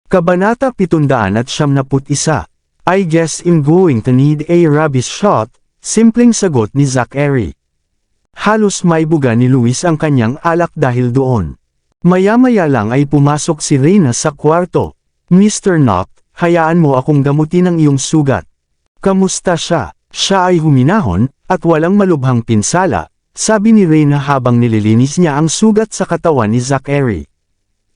Kabanata 771. I guess I'm going to need a rabies shot, simpleng sagot ni Zachary. Halos maibuga ni Luis ang kanyang alak dahil doon. Maya-maya lang ay pumasok si Reyna sa kwarto. Mr. Knock, hayaan mo akong gamutin ang iyong sugat. Kamusta siya? Siya ay huminahon, at walang malubhang pinsala, sabi ni Reyna habang nililinis niya ang sugat sa katawan ni Zachary.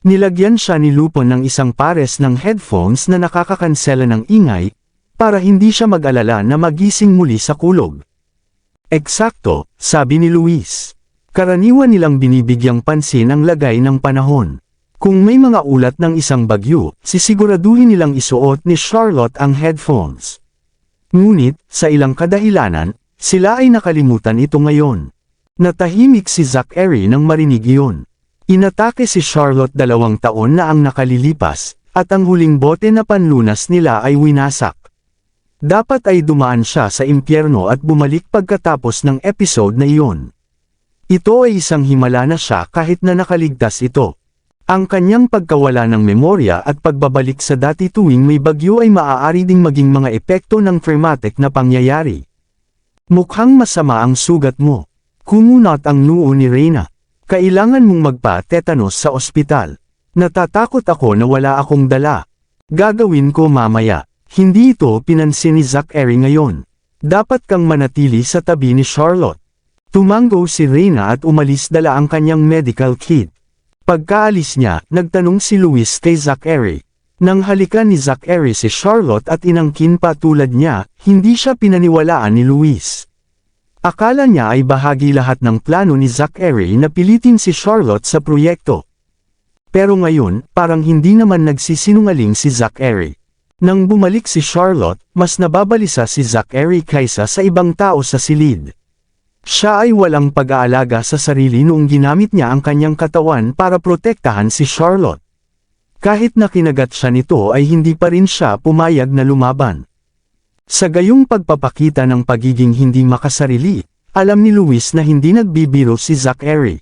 Nilagyan siya ni Lupon ng isang pares ng headphones na nakakakansela ng ingay, para hindi siya mag-alala na magising muli sa kulog. Eksakto, sabi ni Luis. Karaniwan nilang binibigyang pansin ang lagay ng panahon. Kung may mga ulat ng isang bagyo, sisiguraduhin nilang isuot ni Charlotte ang headphones. Ngunit, sa ilang kadahilanan, sila ay nakalimutan ito ngayon. Natahimik si Zachary nang marinig iyon. Inatake si Charlotte 2 taon na ang nakalilipas, at ang huling bote na panlunas nila ay winasak. Dapat ay dumaan siya sa impyerno at bumalik pagkatapos ng episode na iyon. Ito ay isang himala na siya kahit na nakaligtas ito. Ang kanyang pagkawala ng memorya at pagbabalik sa dati tuwing may bagyo ay maaari ding maging mga epekto ng traumatic na pangyayari. Mukhang masama ang sugat mo. Kumunat ang noo ni Reyna. Kailangan mong magpa-tetanus sa ospital. Natatakot ako na wala akong dala. Gagawin ko mamaya. Hindi ito pinansin ni Zachary ngayon. Dapat kang manatili sa tabi ni Charlotte. Tumango si Reyna at umalis dala ang kanyang medical kit. Pagkaalis niya, nagtanong si Luis kay Zachary. Nang halikan ni Zachary si Charlotte at inangkin pa tulad niya, hindi siya pinaniwalaan ni Luis. Akala niya ay bahagi lahat ng plano ni Zachary na pilitin si Charlotte sa proyekto. Pero ngayon, parang hindi naman nagsisinungaling si Zachary. Nang bumalik si Charlotte, mas nababalisa si Zachary kaysa sa ibang tao sa silid. Siya ay walang pag-aalaga sa sarili noong ginamit niya ang kanyang katawan para protektahan si Charlotte. Kahit na kinagat siya nito ay hindi pa rin siya pumayag na lumaban. Sa gayong pagpapakita ng pagiging hindi makasarili, alam ni Luis na hindi nagbibiro si Zachary.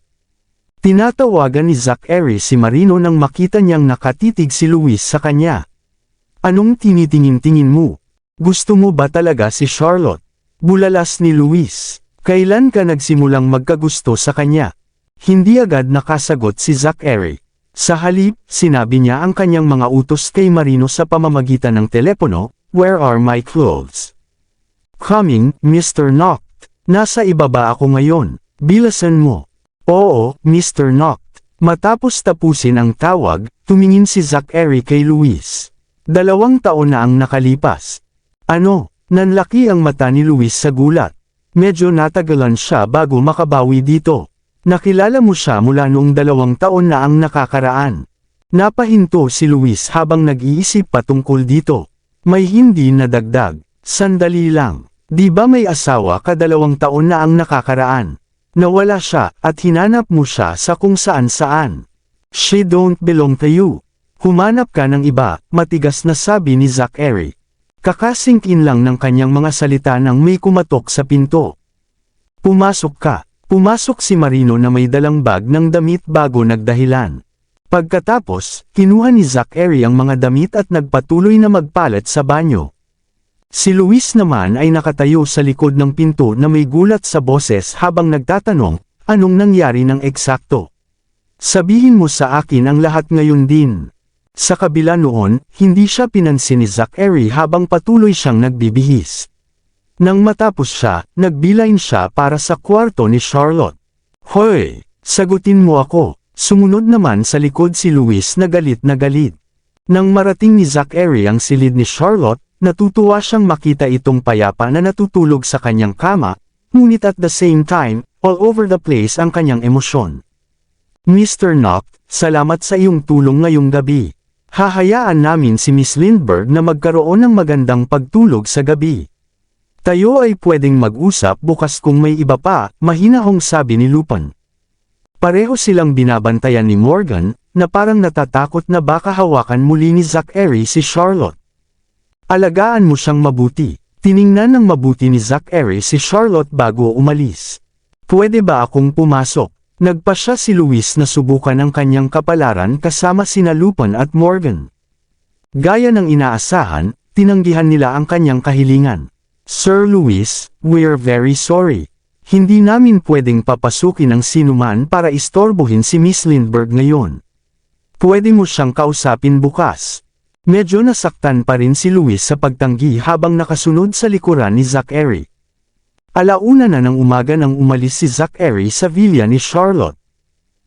Tinatawagan ni Zachary si Marino nang makita niyang nakatitig si Luis sa kanya. Anong tinitingin-tingin mo? Gusto mo ba talaga si Charlotte? Bulalas ni Luis. Kailan ka nagsimulang magkagusto sa kanya? Hindi agad nakasagot si Zachary. Sa halip, sinabi niya ang kanyang mga utos kay Marino sa pamamagitan ng telepono. Where are my clothes? Coming, Mr. Knock. Nasa ibaba ako ngayon. Bilasan mo. Oo, Mr. Knock. Matapos tapusin ang tawag, tumingin si Zachary kay Luis. 2 taon na ang nakalipas. Ano? Nanlaki ang mata ni Luis sa gulat. Medyo natagalan siya bago makabawi dito. Nakilala mo siya mula noong 2 taon na ang nakakaraan. Napahinto si Luis habang nag-iisip patungkol dito. May hindi nadagdag. Sandali lang. Di ba may asawa ka 2 taon na ang nakakaraan? Nawala siya at hinanap mo siya sa kung saan-saan. She don't belong to you. Humanap ka ng iba, matigas na sabi ni Zachary. Kakasingkin lang ng kanyang mga salita nang may kumatok sa pinto. Pumasok ka. Pumasok si Marino na may dalang bag ng damit bago nagdahilan. Pagkatapos, kinuha ni Zachary ang mga damit at nagpatuloy na magpalat sa banyo. Si Luis naman ay nakatayo sa likod ng pinto na may gulat sa boses habang nagtatanong, anong nangyari ng eksakto? Sabihin mo sa akin ang lahat ngayon din. Sa kabila noon, hindi siya pinansin ni Zachary habang patuloy siyang nagbibihis. Nang matapos siya, nagbilain siya para sa kwarto ni Charlotte. Hoy! Sagutin mo ako! Sumunod naman sa likod si Luis na galit na galit. Nang marating ni Zachary ang silid ni Charlotte, natutuwa siyang makita itong payapa na natutulog sa kanyang kama, ngunit at the same time, all over the place ang kanyang emosyon. Mr. Knock, salamat sa iyong tulong ngayong gabi. Hahayaan namin si Miss Lindbergh na magkaroon ng magandang pagtulog sa gabi. Tayo ay pwedeng mag-usap bukas kung may iba pa, mahinahong sabi ni Lupin. Pareho silang binabantayan ni Morgan, na parang natatakot na baka hawakan muli ni Zachary si Charlotte. Alagaan mo siyang mabuti. Tiningnan ng mabuti ni Zachary si Charlotte bago umalis. Pwede ba akong pumasok? Nagpasya si Luis na subukan ang kanyang kapalaran kasama sina Lupin at Morgan. Gaya ng inaasahan, tinanggihan nila ang kanyang kahilingan. Sir Luis, we're very sorry. Hindi namin pwedeng papasukin ang sinuman para istorbohin si Miss Lindbergh ngayon. Pwede mo siyang kausapin bukas. Medyo nasaktan pa rin si Luis sa pagtanggi habang nakasunod sa likuran ni Zachary. Alauna na ng umaga nang umalis si Zachary sa villa ni Charlotte.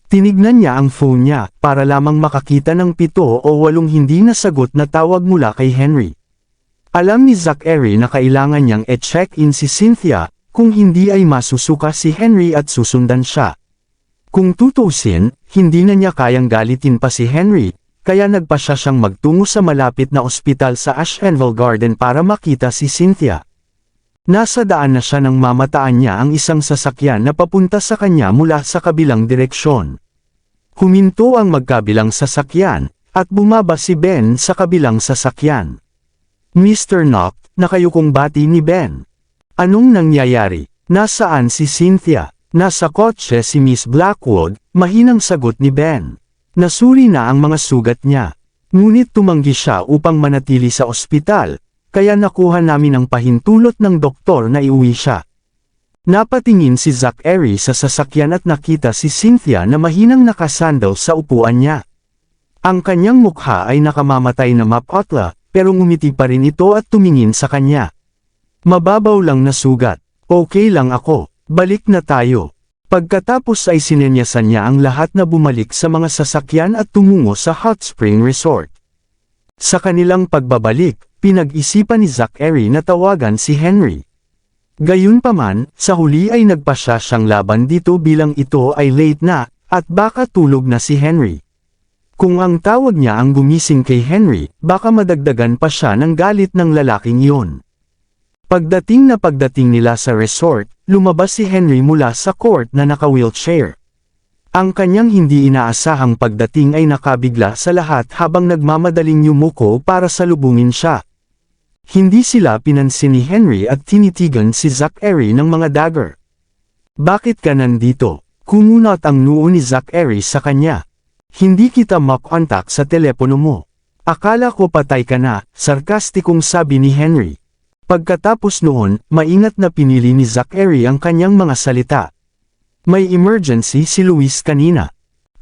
Tinignan niya ang phone niya para lamang makakita ng 7 o 8 hindi nasagot na tawag mula kay Henry. Alam ni Zachary na kailangan niyang e-check-in si Cynthia, kung hindi ay masusuka si Henry at susundan siya. Kung tutuusin, hindi na niya kayang galitin pa si Henry, kaya nagpa siyang magtungo sa malapit na ospital sa Ashenville Garden para makita si Cynthia. Nasa daan na siya nang mamataan niya ang isang sasakyan na papunta sa kanya mula sa kabilang direksyon. Huminto ang magkabilang sasakyan, at bumaba si Ben sa kabilang sasakyan. Mr. Knock, nakayukong bati ni Ben. Anong nangyayari? Nasaan si Cynthia? Nasa kotse si Miss Blackwood, mahinang sagot ni Ben. Nasuri na ang mga sugat niya. Ngunit tumanggi siya upang manatili sa ospital, kaya nakuha namin ang pahintulot ng doktor na iuwi siya. Napatingin si Zachary sa sasakyan at nakita si Cynthia na mahinang nakasandal sa upuan niya. Ang kanyang mukha ay nakamamatay na mapotla, pero ngumiti pa rin ito at tumingin sa kanya. Mababaw lang na sugat. Okay lang ako. Balik na tayo. Pagkatapos ay sinenyasan niya ang lahat na bumalik sa mga sasakyan at tumungo sa Hot Spring Resort. Sa kanilang pagbabalik, pinag-isipan ni Zachary na tawagan si Henry. Gayunpaman, sa huli ay nagpasya siyang laban dito bilang ito ay late na, at baka tulog na si Henry. Kung ang tawag niya ang gumising kay Henry, baka madagdagan pa siya ng galit ng lalaking iyon. Pagdating nila sa resort, lumabas si Henry mula sa court na naka-wheelchair. Ang kanyang hindi inaasahang pagdating ay nakabigla sa lahat habang nagmamadaling yumuko para salubungin siya. Hindi sila pinansin ni Henry at tinitigan si Zachary ng mga dagger. Bakit ka nandito? Kumunot ang noo ni Zachary sa kanya. Hindi kita makontak sa telepono mo. Akala ko patay ka na, sarkastikong sabi ni Henry. Pagkatapos noon, maingat na pinili ni Zachary ang kanyang mga salita. May emergency si Luis kanina.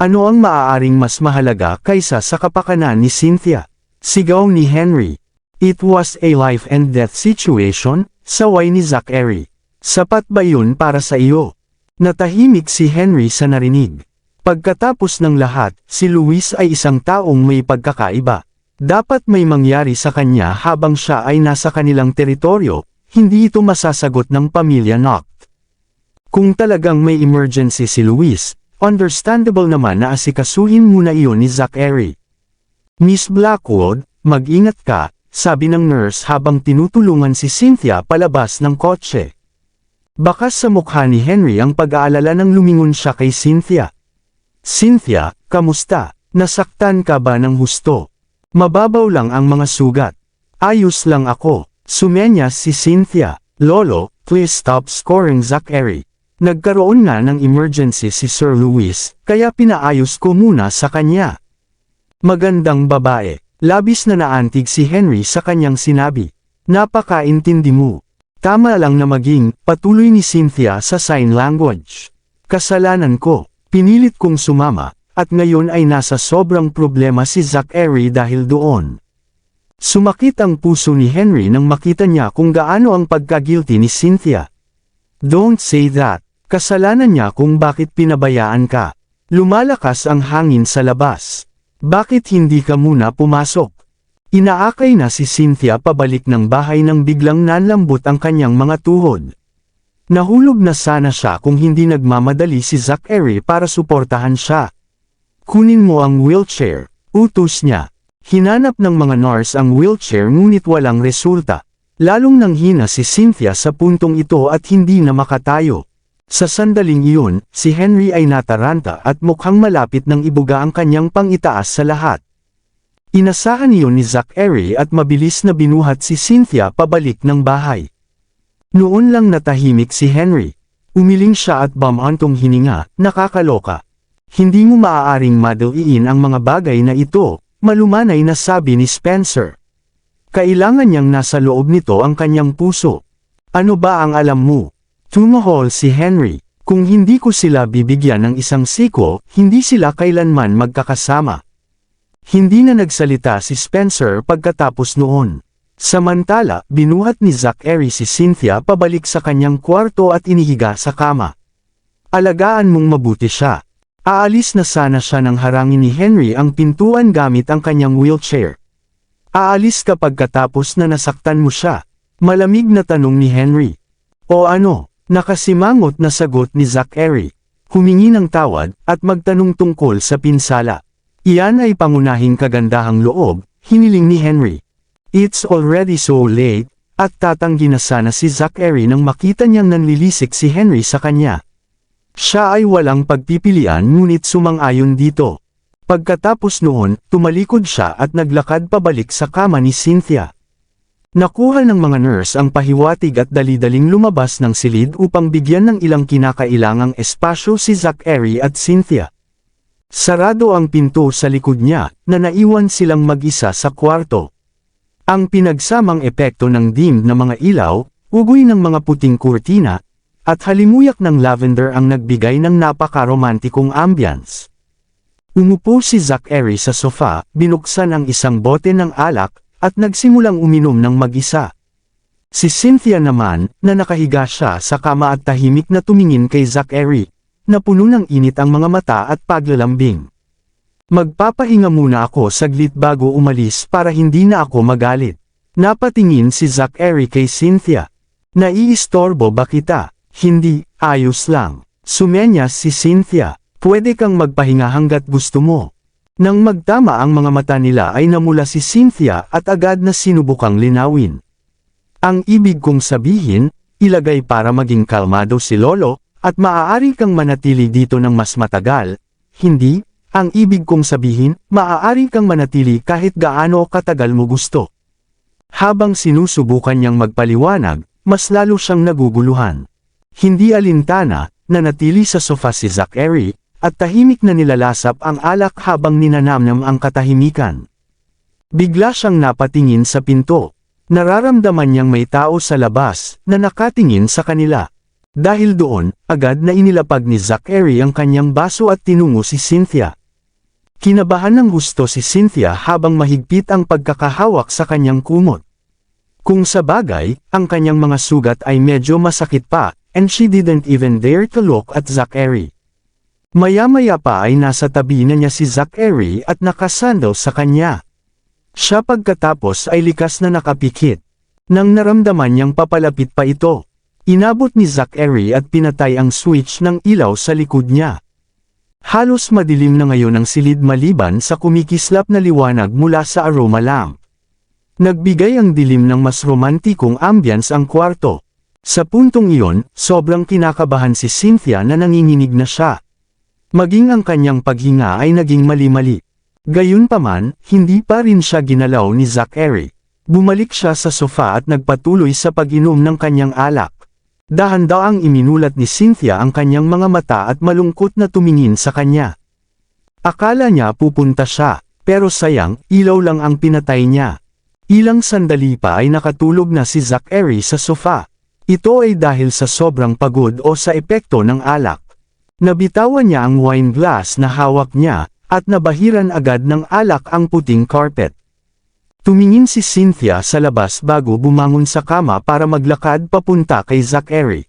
Ano ang maaaring mas mahalaga kaysa sa kapakanan ni Cynthia? Sigaw ni Henry. It was a life and death situation, saway ni Zachary. Sapat ba yun para sa iyo? Natahimik si Henry sa narinig. Pagkatapos ng lahat, si Luis ay isang taong may pagkakaiba. Dapat may mangyari sa kanya habang siya ay nasa kanilang teritoryo, hindi ito masasagot ng pamilya Knock. Kung talagang may emergency si Luis, understandable naman na asikasuhin muna iyon ni Zachary. Miss Blackwood, mag-ingat ka, sabi ng nurse habang tinutulungan si Cynthia palabas ng kotse. Bakas sa mukha ni Henry ang pag-aalala nang lumingon siya kay Cynthia. Cynthia, kamusta? Nasaktan ka ba ng husto? Mababaw lang ang mga sugat. Ayos lang ako. Sumenyas si Cynthia. Lolo, please stop scoring Zachary. Nagkaroon nga ng emergency si Sir Luis, kaya pinaayos ko muna sa kanya. Magandang babae. Labis na naantig si Henry sa kanyang sinabi. Napakaintindi mo. Tama lang na maging patuloy ni Cynthia sa sign language. Kasalanan ko. Pinilit kong sumama, at ngayon ay nasa sobrang problema si Zachary dahil doon. Sumakit ang puso ni Henry nang makita niya kung gaano ang pagka-guilty ni Cynthia. Don't say that. Kasalanan niya kung bakit pinabayaan ka. Lumalakas ang hangin sa labas. Bakit hindi ka muna pumasok? Inaakay na si Cynthia pabalik ng bahay nang biglang nanlambot ang kanyang mga tuhod. Nahulog na sana siya kung hindi nagmamadali si Zachary para suportahan siya. Kunin mo ang wheelchair, utos niya. Hinanap ng mga nurse ang wheelchair ngunit walang resulta. Lalong nanghina si Cynthia sa puntong ito at hindi na makatayo. Sa sandaling iyon, si Henry ay nataranta at mukhang malapit ng ibuga ang kanyang pangitaas sa lahat. Inasahan iyon ni Zachary at mabilis na binuhat si Cynthia pabalik ng bahay. Noon lang natahimik si Henry. Umiling siya at bumantong hininga, nakakaloka. Hindi mo maaaring madaliin ang mga bagay na ito, malumanay na sabi ni Spencer. Kailangan niyang nasa loob nito ang kanyang puso. Ano ba ang alam mo? Tumahol si Henry. Kung hindi ko sila bibigyan ng isang siko, hindi sila kailanman magkakasama. Hindi na nagsalita si Spencer pagkatapos noon. Samantala, binuhat ni Zachary si Cynthia pabalik sa kanyang kwarto at inihiga sa kama. Alagaan mong mabuti siya. Aalis na sana siya nang harangin ni Henry ang pintuan gamit ang kanyang wheelchair. Aalis ka pagkatapos na nasaktan mo siya. Malamig na tanong ni Henry. O ano? Nakasimangot na sagot ni Zachary. Humingi ng tawad at magtanong tungkol sa pinsala. Iyan ay pangunahing kagandahang loob, hiniling ni Henry. It's already so late, at tatanggi na sana si Zachary nang makita niyang nanlilisik si Henry sa kanya. Siya ay walang pagpipilian ngunit sumang-ayon dito. Pagkatapos noon, tumalikod siya at naglakad pabalik sa kama ni Cynthia. Nakuha ng mga nurse ang pahiwatig at dali-daling lumabas ng silid upang bigyan ng ilang kinakailangang espasyo si Zachary at Cynthia. Sarado ang pinto sa likod niya, na naiwan silang mag-isa sa kwarto. Ang pinagsamang epekto ng dimmed na mga ilaw, ugoy ng mga puting kurtina, at halimuyak ng lavender ang nagbigay ng napaka-romantikong ambience. Umupo si Zachary sa sofa, binuksan ang isang bote ng alak, at nagsimulang uminom ng mag-isa. Si Cynthia naman, na nakahiga siya sa kama at tahimik na tumingin kay Zachary, na puno ng init ang mga mata at paglalambing. Magpapahinga muna ako saglit bago umalis para hindi na ako magalit. Napatingin si Zachary kay Cynthia. Naiistorbo ba kita? Hindi, ayos lang. Sumenyas si Cynthia. Pwede kang magpahinga hanggat gusto mo. Nang magtama ang mga mata nila ay namula si Cynthia at agad na sinubukang linawin. Ang ibig kong sabihin, ilagay para maging kalmado si Lolo, at maaari kang manatili dito ng mas matagal. Hindi, ang ibig kong sabihin, maaari kang manatili kahit gaano katagal mo gusto. Habang sinusubukan niyang magpaliwanag, mas lalo siyang naguguluhan. Hindi alintana, nanatili sa sofa si Zachary, at tahimik na nilalasap ang alak habang ninanamnam ang katahimikan. Bigla siyang napatingin sa pinto. Nararamdaman niyang may tao sa labas, na nakatingin sa kanila. Dahil doon, agad na inilapag ni Zachary ang kanyang baso at tinungo si Cynthia. Kinabahan ng gusto si Cynthia habang mahigpit ang pagkakahawak sa kanyang kumot. Kung sa bagay, ang kanyang mga sugat ay medyo masakit pa, and she didn't even dare to look at Zachary. Maya-maya pa ay nasa tabi na niya si Zachary at nakasandal sa kanya. Siya pagkatapos ay likas na nakapikit. Nang naramdaman niyang papalapit pa ito, inabot ni Zachary at pinatay ang switch ng ilaw sa likod niya. Halos madilim na ngayon ang silid maliban sa kumikislap na liwanag mula sa aroma lamp. Nagbigay ang dilim ng mas romantikong ambience ang kwarto. Sa puntong iyon, sobrang kinakabahan si Cynthia na nanginginig na siya. Maging ang kanyang paghinga ay naging mali-mali. Gayunpaman, hindi pa rin siya ginalaw ni Zachary. Bumalik siya sa sofa at nagpatuloy sa pag-inom ng kanyang alak. Dahan-daang iminulat ni Cynthia ang kanyang mga mata at malungkot na tumingin sa kanya. Akala niya pupunta siya, pero sayang, ilaw lang ang pinatay niya. Ilang sandali pa ay nakatulog na si Zachary sa sofa. Ito ay dahil sa sobrang pagod o sa epekto ng alak. Nabitawan niya ang wine glass na hawak niya, at nabahiran agad ng alak ang puting carpet. Tumingin si Cynthia sa labas bago bumangon sa kama para maglakad papunta kay Zachary.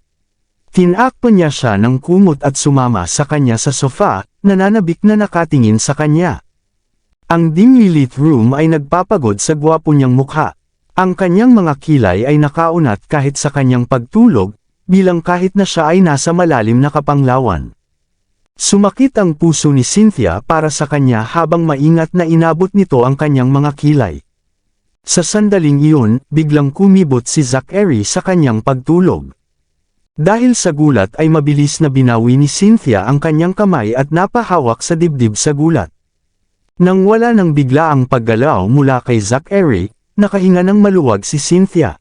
Tinakpo niya siya ng kumot at sumama sa kanya sa sofa, nananabik na nakatingin sa kanya. Ang dimly lit room ay nagpapagod sa gwapo niyang mukha. Ang kanyang mga kilay ay nakaunat kahit sa kanyang pagtulog, bilang kahit na siya ay nasa malalim na kapanglawan. Sumakit ang puso ni Cynthia para sa kanya habang maingat na inabot nito ang kanyang mga kilay. Sa sandaling iyon, biglang kumibot si Zachary sa kanyang pagtulog. Dahil sa gulat ay mabilis na binawi ni Cynthia ang kanyang kamay at napahawak sa dibdib sa gulat. Nang wala nang bigla ang paggalaw mula kay Zachary, nakahinga ng maluwag si Cynthia.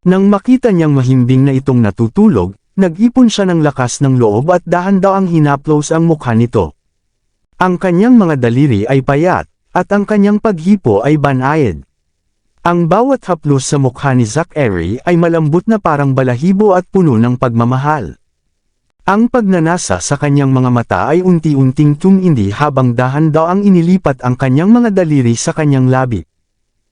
Nang makita niyang mahimbing na itong natutulog, nag-ipon siya ng lakas ng loob at dahan-daang hinaplos ang mukha nito. Ang kanyang mga daliri ay payat, at ang kanyang paghipo ay banayad. Ang bawat haplos sa mukha ni Zachary ay malambot na parang balahibo at puno ng pagmamahal. Ang pagnanasa sa kanyang mga mata ay unti-unting tumindi habang dahan-daang inilipat ang kanyang mga daliri sa kanyang labi.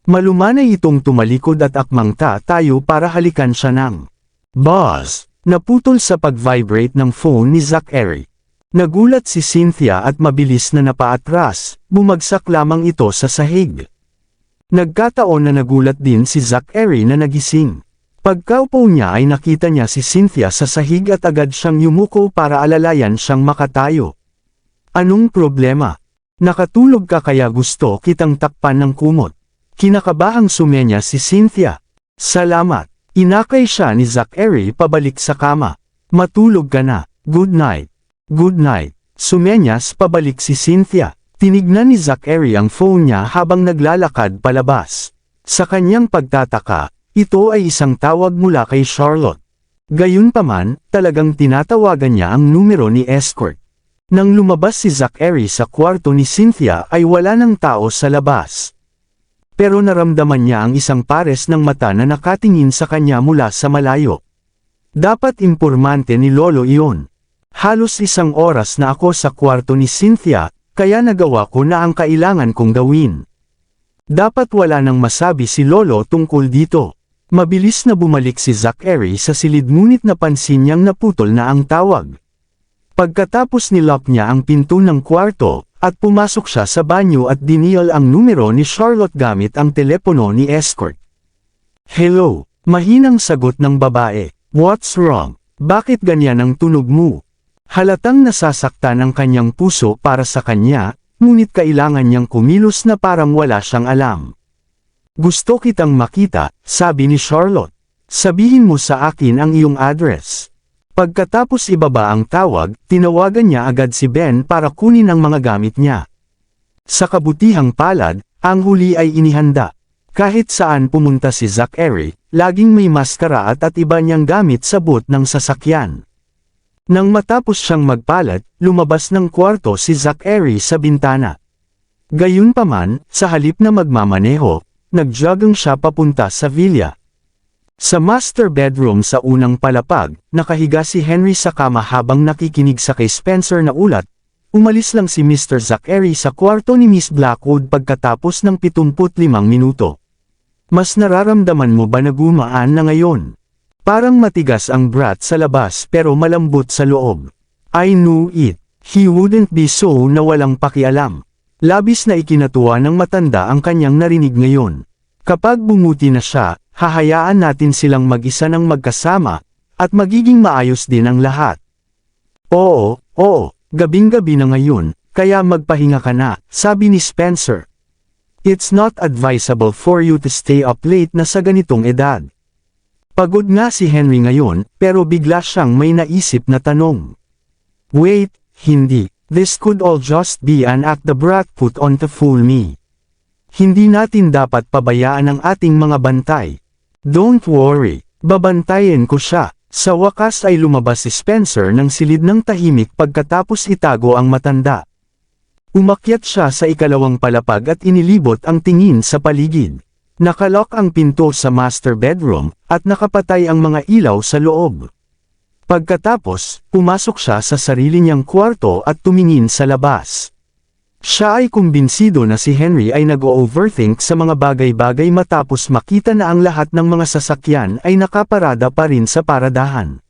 Malumanay itong tumalikod at akmang tayo para halikan siya ng buzz. Naputol sa pag-vibrate ng phone ni Zachary. Nagulat si Cynthia at mabilis na napaatras, bumagsak lamang ito sa sahig. Nagkataon na nagulat din si Zachary na nagising. Pagkaupo niya ay nakita niya si Cynthia sa sahig at agad siyang yumuko para alalayan siyang makatayo. Anong problema? Nakatulog ka kaya gusto kitang takpan ng kumot. Kinakabahang sumenya si Cynthia. Salamat. Inakay siya ni Zachary pabalik sa kama. Matulog ka na. Good night. Good night. Sumenyas pabalik si Cynthia. Tinignan ni Zachary ang phone niya habang naglalakad palabas. Sa kanyang pagtataka, ito ay isang tawag mula kay Charlotte. Gayunpaman, talagang tinatawagan niya ang numero ni escort. Nang lumabas si Zachary sa kwarto ni Cynthia ay wala ng tao sa labas. Pero naramdaman niya ang isang pares ng mata na nakatingin sa kanya mula sa malayo. Dapat impormante ni Lolo iyon. Halos 1 oras na ako sa kwarto ni Cynthia, kaya nagawa ko na ang kailangan kong gawin. Dapat wala nang masabi si Lolo tungkol dito. Mabilis na bumalik si Zachary sa silid ngunit napansin niyang naputol na ang tawag. Pagkatapos nilock niya ang pinto ng kwarto, at pumasok siya sa banyo at dinial ang numero ni Charlotte gamit ang telepono ni escort. Hello, mahinang sagot ng babae. What's wrong? Bakit ganyan ang tunog mo? Halatang nasasaktan ang kanyang puso para sa kanya, ngunit kailangan niyang kumilos na parang wala siyang alam. Gusto kitang makita, sabi ni Charlotte. Sabihin mo sa akin ang iyong address. Pagkatapos ibaba ang tawag, tinawagan niya agad si Ben para kunin ang mga gamit niya. Sa kabutihang palad, ang huli ay inihanda. Kahit saan pumunta si Zachary, laging may maskara at iba niyang gamit sa boot ng sasakyan. Nang matapos siyang magpalat, lumabas ng kwarto si Zachary sa bintana. Gayunpaman, sa halip na magmamaneho, nagjogging siya papunta sa villa. Sa master bedroom sa unang palapag, nakahiga si Henry sa kama habang nakikinig sa kay Spencer na ulat. Umalis lang si Mr. Zachary sa kwarto ni Miss Blackwood pagkatapos ng 75 minuto. Mas nararamdaman mo ba na gumaan na ngayon? Parang matigas ang brat sa labas pero malambot sa loob. I knew it. He wouldn't be so na walang pakialam. Labis na ikinatuwa ng matanda ang kanyang narinig ngayon. Kapag bumuti na siya, hahayaan natin silang mag-isa ng magkasama, at magiging maayos din ang lahat. Oo, gabing-gabi na ngayon, kaya magpahinga ka na, sabi ni Spencer. It's not advisable for you to stay up late na sa ganitong edad. Pagod nga si Henry ngayon, pero bigla siyang may naisip na tanong. Wait, hindi. This could all just be an act the brat put on to fool me. Hindi natin dapat pabayaan ang ating mga bantay. Don't worry, babantayin ko siya. Sa wakas ay lumabas si Spencer ng silid ng tahimik pagkatapos itago ang matanda. Umakyat siya sa ikalawang palapag at inilibot ang tingin sa paligid. Nakalock ang pinto sa master bedroom, at nakapatay ang mga ilaw sa loob. Pagkatapos, pumasok siya sa sarili niyang kwarto at tumingin sa labas. Siya ay kumbinsido na si Henry ay nag-overthink sa mga bagay-bagay matapos makita na ang lahat ng mga sasakyan ay nakaparada pa rin sa paradahan.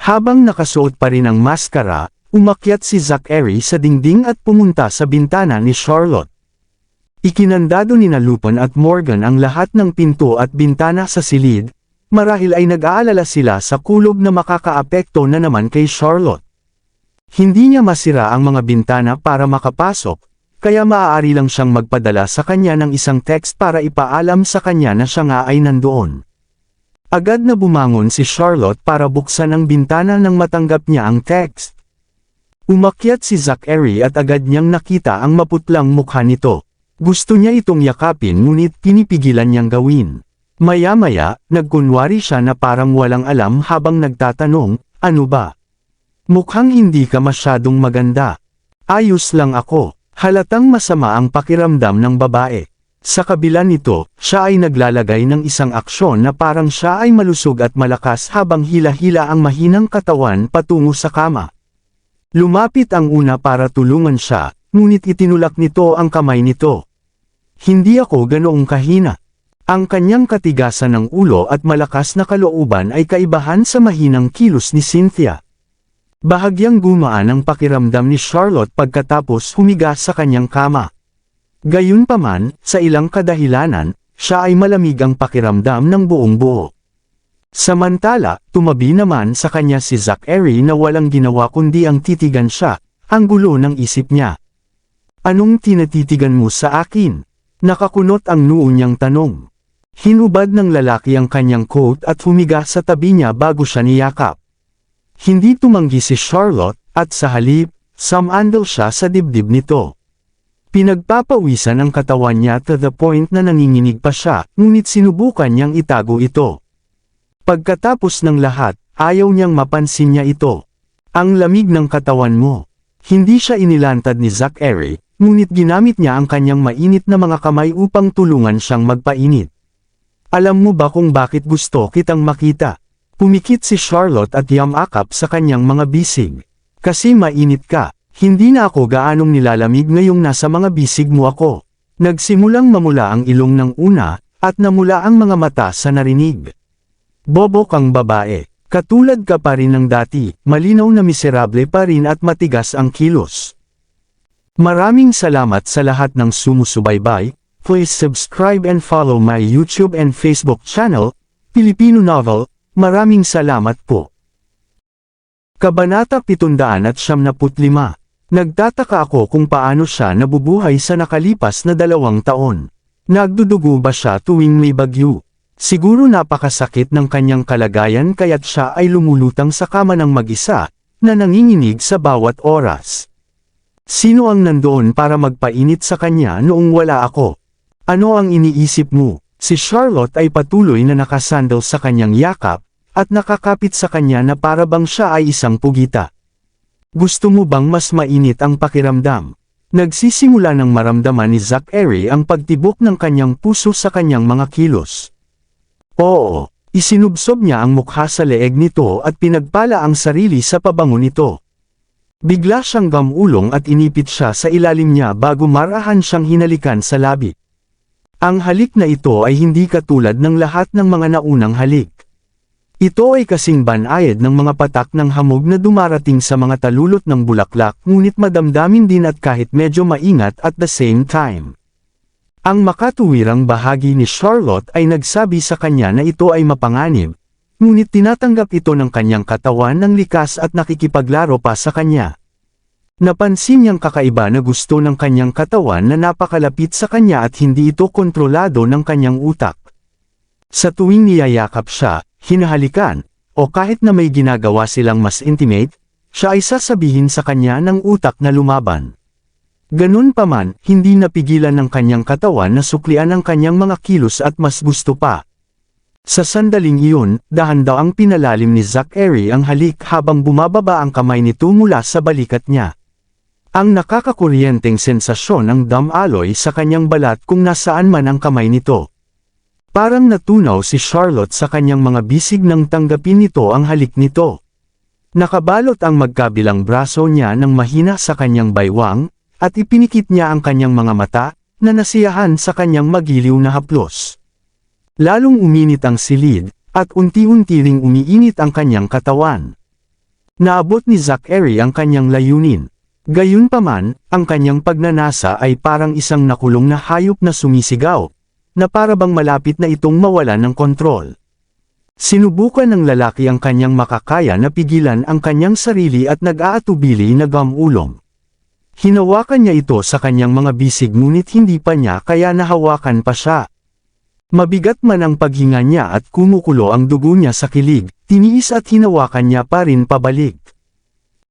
Habang nakasuot pa rin ang maskara, umakyat si Zachary sa dingding at pumunta sa bintana ni Charlotte. Ikinandado ni Lupin at Morgan ang lahat ng pinto at bintana sa silid, marahil ay nag-aalala sila sa kulob na makakaapekto na naman kay Charlotte. Hindi niya masira ang mga bintana para makapasok, kaya maaari lang siyang magpadala sa kanya ng isang text para ipaalam sa kanya na siya nga ay nandoon. Agad na bumangon si Charlotte para buksan ang bintana nang matanggap niya ang text. Umakyat si Zachary at agad niyang nakita ang maputlang mukha nito. Gusto niya itong yakapin ngunit pinipigilan niyang gawin. Maya-maya, nagkunwari siya na parang walang alam habang nagtatanong, ano ba? Mukhang hindi ka masyadong maganda. Ayos lang ako. Halatang masama ang pakiramdam ng babae. Sa kabila nito, siya ay naglalagay ng isang aksyon na parang siya ay malusog at malakas habang hila-hila ang mahinang katawan patungo sa kama. Lumapit ang una para tulungan siya, ngunit itinulak nito ang kamay nito. Hindi ako ganoong kahina. Ang kanyang katigasan ng ulo at malakas na kalooban ay kaibahan sa mahinang kilos ni Cynthia. Bahagyang gumaan ang pakiramdam ni Charlotte pagkatapos humiga sa kanyang kama. Gayunpaman, sa ilang kadahilanan, siya ay malamig ang pakiramdam ng buong buo. Samantala, tumabi naman sa kanya si Zachary na walang ginawa kundi ang titigan siya, ang gulo ng isip niya. Anong tinatitigan mo sa akin? Nakakunot ang noo niyang tanong. Hinubad ng lalaki ang kanyang coat at humiga sa tabi niya bago siya niyakap. Hindi tumanggi si Charlotte, at sa halip, sumandal siya sa dibdib nito. Pinagpapawisan ang katawan niya to the point na nanginginig pa siya, ngunit sinubukan niyang itago ito. Pagkatapos ng lahat, ayaw niyang mapansin niya ito. Ang lamig ng katawan mo. Hindi siya inilantad ni Zachary, ngunit ginamit niya ang kanyang mainit na mga kamay upang tulungan siyang magpainit. Alam mo ba kung bakit gusto kitang makita? Pumikit si Charlotte at yamakap sa kanyang mga bisig. Kasi mainit ka. Hindi na ako gaanong nilalamig ngayong nasa mga bisig mo ako. Nagsimulang mamula ang ilong ng una, at namula ang mga mata sa narinig. Bobo kang babae. Katulad ka pa rin ng dati, malinaw na miserable pa rin at matigas ang kilos. Maraming salamat sa lahat ng sumusubaybay. Please subscribe and follow my YouTube and Facebook channel, Filipino Novel. Maraming salamat po. Kabanata 775. Nagtataka ako kung paano siya nabubuhay sa nakalipas na 2 taon. Nagdudugo ba siya tuwing may bagyo? Siguro napakasakit ng kanyang kalagayan kaya't siya ay lumulutang sa kama ng mag-isa, na nanginginig sa bawat oras. Sino ang nandoon para magpainit sa kanya noong wala ako? Ano ang iniisip mo? Si Charlotte ay patuloy na nakasandal sa kanyang yakap, at nakakapit sa kanya na para bang siya ay isang pugita. Gusto mo bang mas mainit ang pakiramdam? Nagsisimula ng maramdaman ni Zachary ang pagtibok ng kanyang puso sa kanyang mga kilos. Oo, isinubsob niya ang mukha sa leeg nito at pinagpala ang sarili sa pabango nito. Bigla siyang gamulong at inipit siya sa ilalim niya bago marahan siyang hinalikan sa labi. Ang halik na ito ay hindi katulad ng lahat ng mga naunang halik. Ito ay kasing banayad ng mga patak ng hamog na dumarating sa mga talulot ng bulaklak ngunit madamdamin din at kahit medyo maingat at the same time. Ang makatuwirang bahagi ni Charlotte ay nagsabi sa kanya na ito ay mapanganib, ngunit tinatanggap ito ng kanyang katawan ng likas at nakikipaglaro pa sa kanya. Napansin niyang kakaiba na gusto ng kanyang katawan na napakalapit sa kanya at hindi ito kontrolado ng kanyang utak. Sa tuwing niyayakap siya, hinahalikan, o kahit na may ginagawa silang mas intimate, siya ay sasabihin sa kanya ng utak na lumaban. Ganun pa man, hindi napigilan ng kanyang katawan na suklian ang kanyang mga kilos at mas gusto pa. Sa sandaling iyon, dahan-dahang pinalalim ni Zachary ang halik habang bumababa ang kamay nito mula sa balikat niya. Ang nakakakuryenteng sensasyon ng damaloy sa kanyang balat kung nasaan man ang kamay nito. Parang natunaw si Charlotte sa kanyang mga bisig nang tanggapin nito ang halik nito. Nakabalot ang magkabilang braso niya ng mahina sa kanyang baywang, at ipinikit niya ang kanyang mga mata, na nasiyahan sa kanyang magiliw na haplos. Lalong uminit ang silid, at unti-unti ring umiinit ang kanyang katawan. Naabot ni Zachary ang kanyang layunin. Gayunpaman, ang kanyang pagnanasa ay parang isang nakulong na hayop na sumisigaw, na para bang malapit na itong mawalan ng kontrol. Sinubukan ng lalaki ang kanyang makakaya na pigilan ang kanyang sarili at nag-aatubili na gamulong. Hinawakan niya ito sa kanyang mga bisig ngunit hindi pa niya kaya nahawakan pa siya. Mabigat man ang paghinga niya at kumukulo ang dugo niya sa kilig, tiniis at hinawakan niya pa rin pabalik.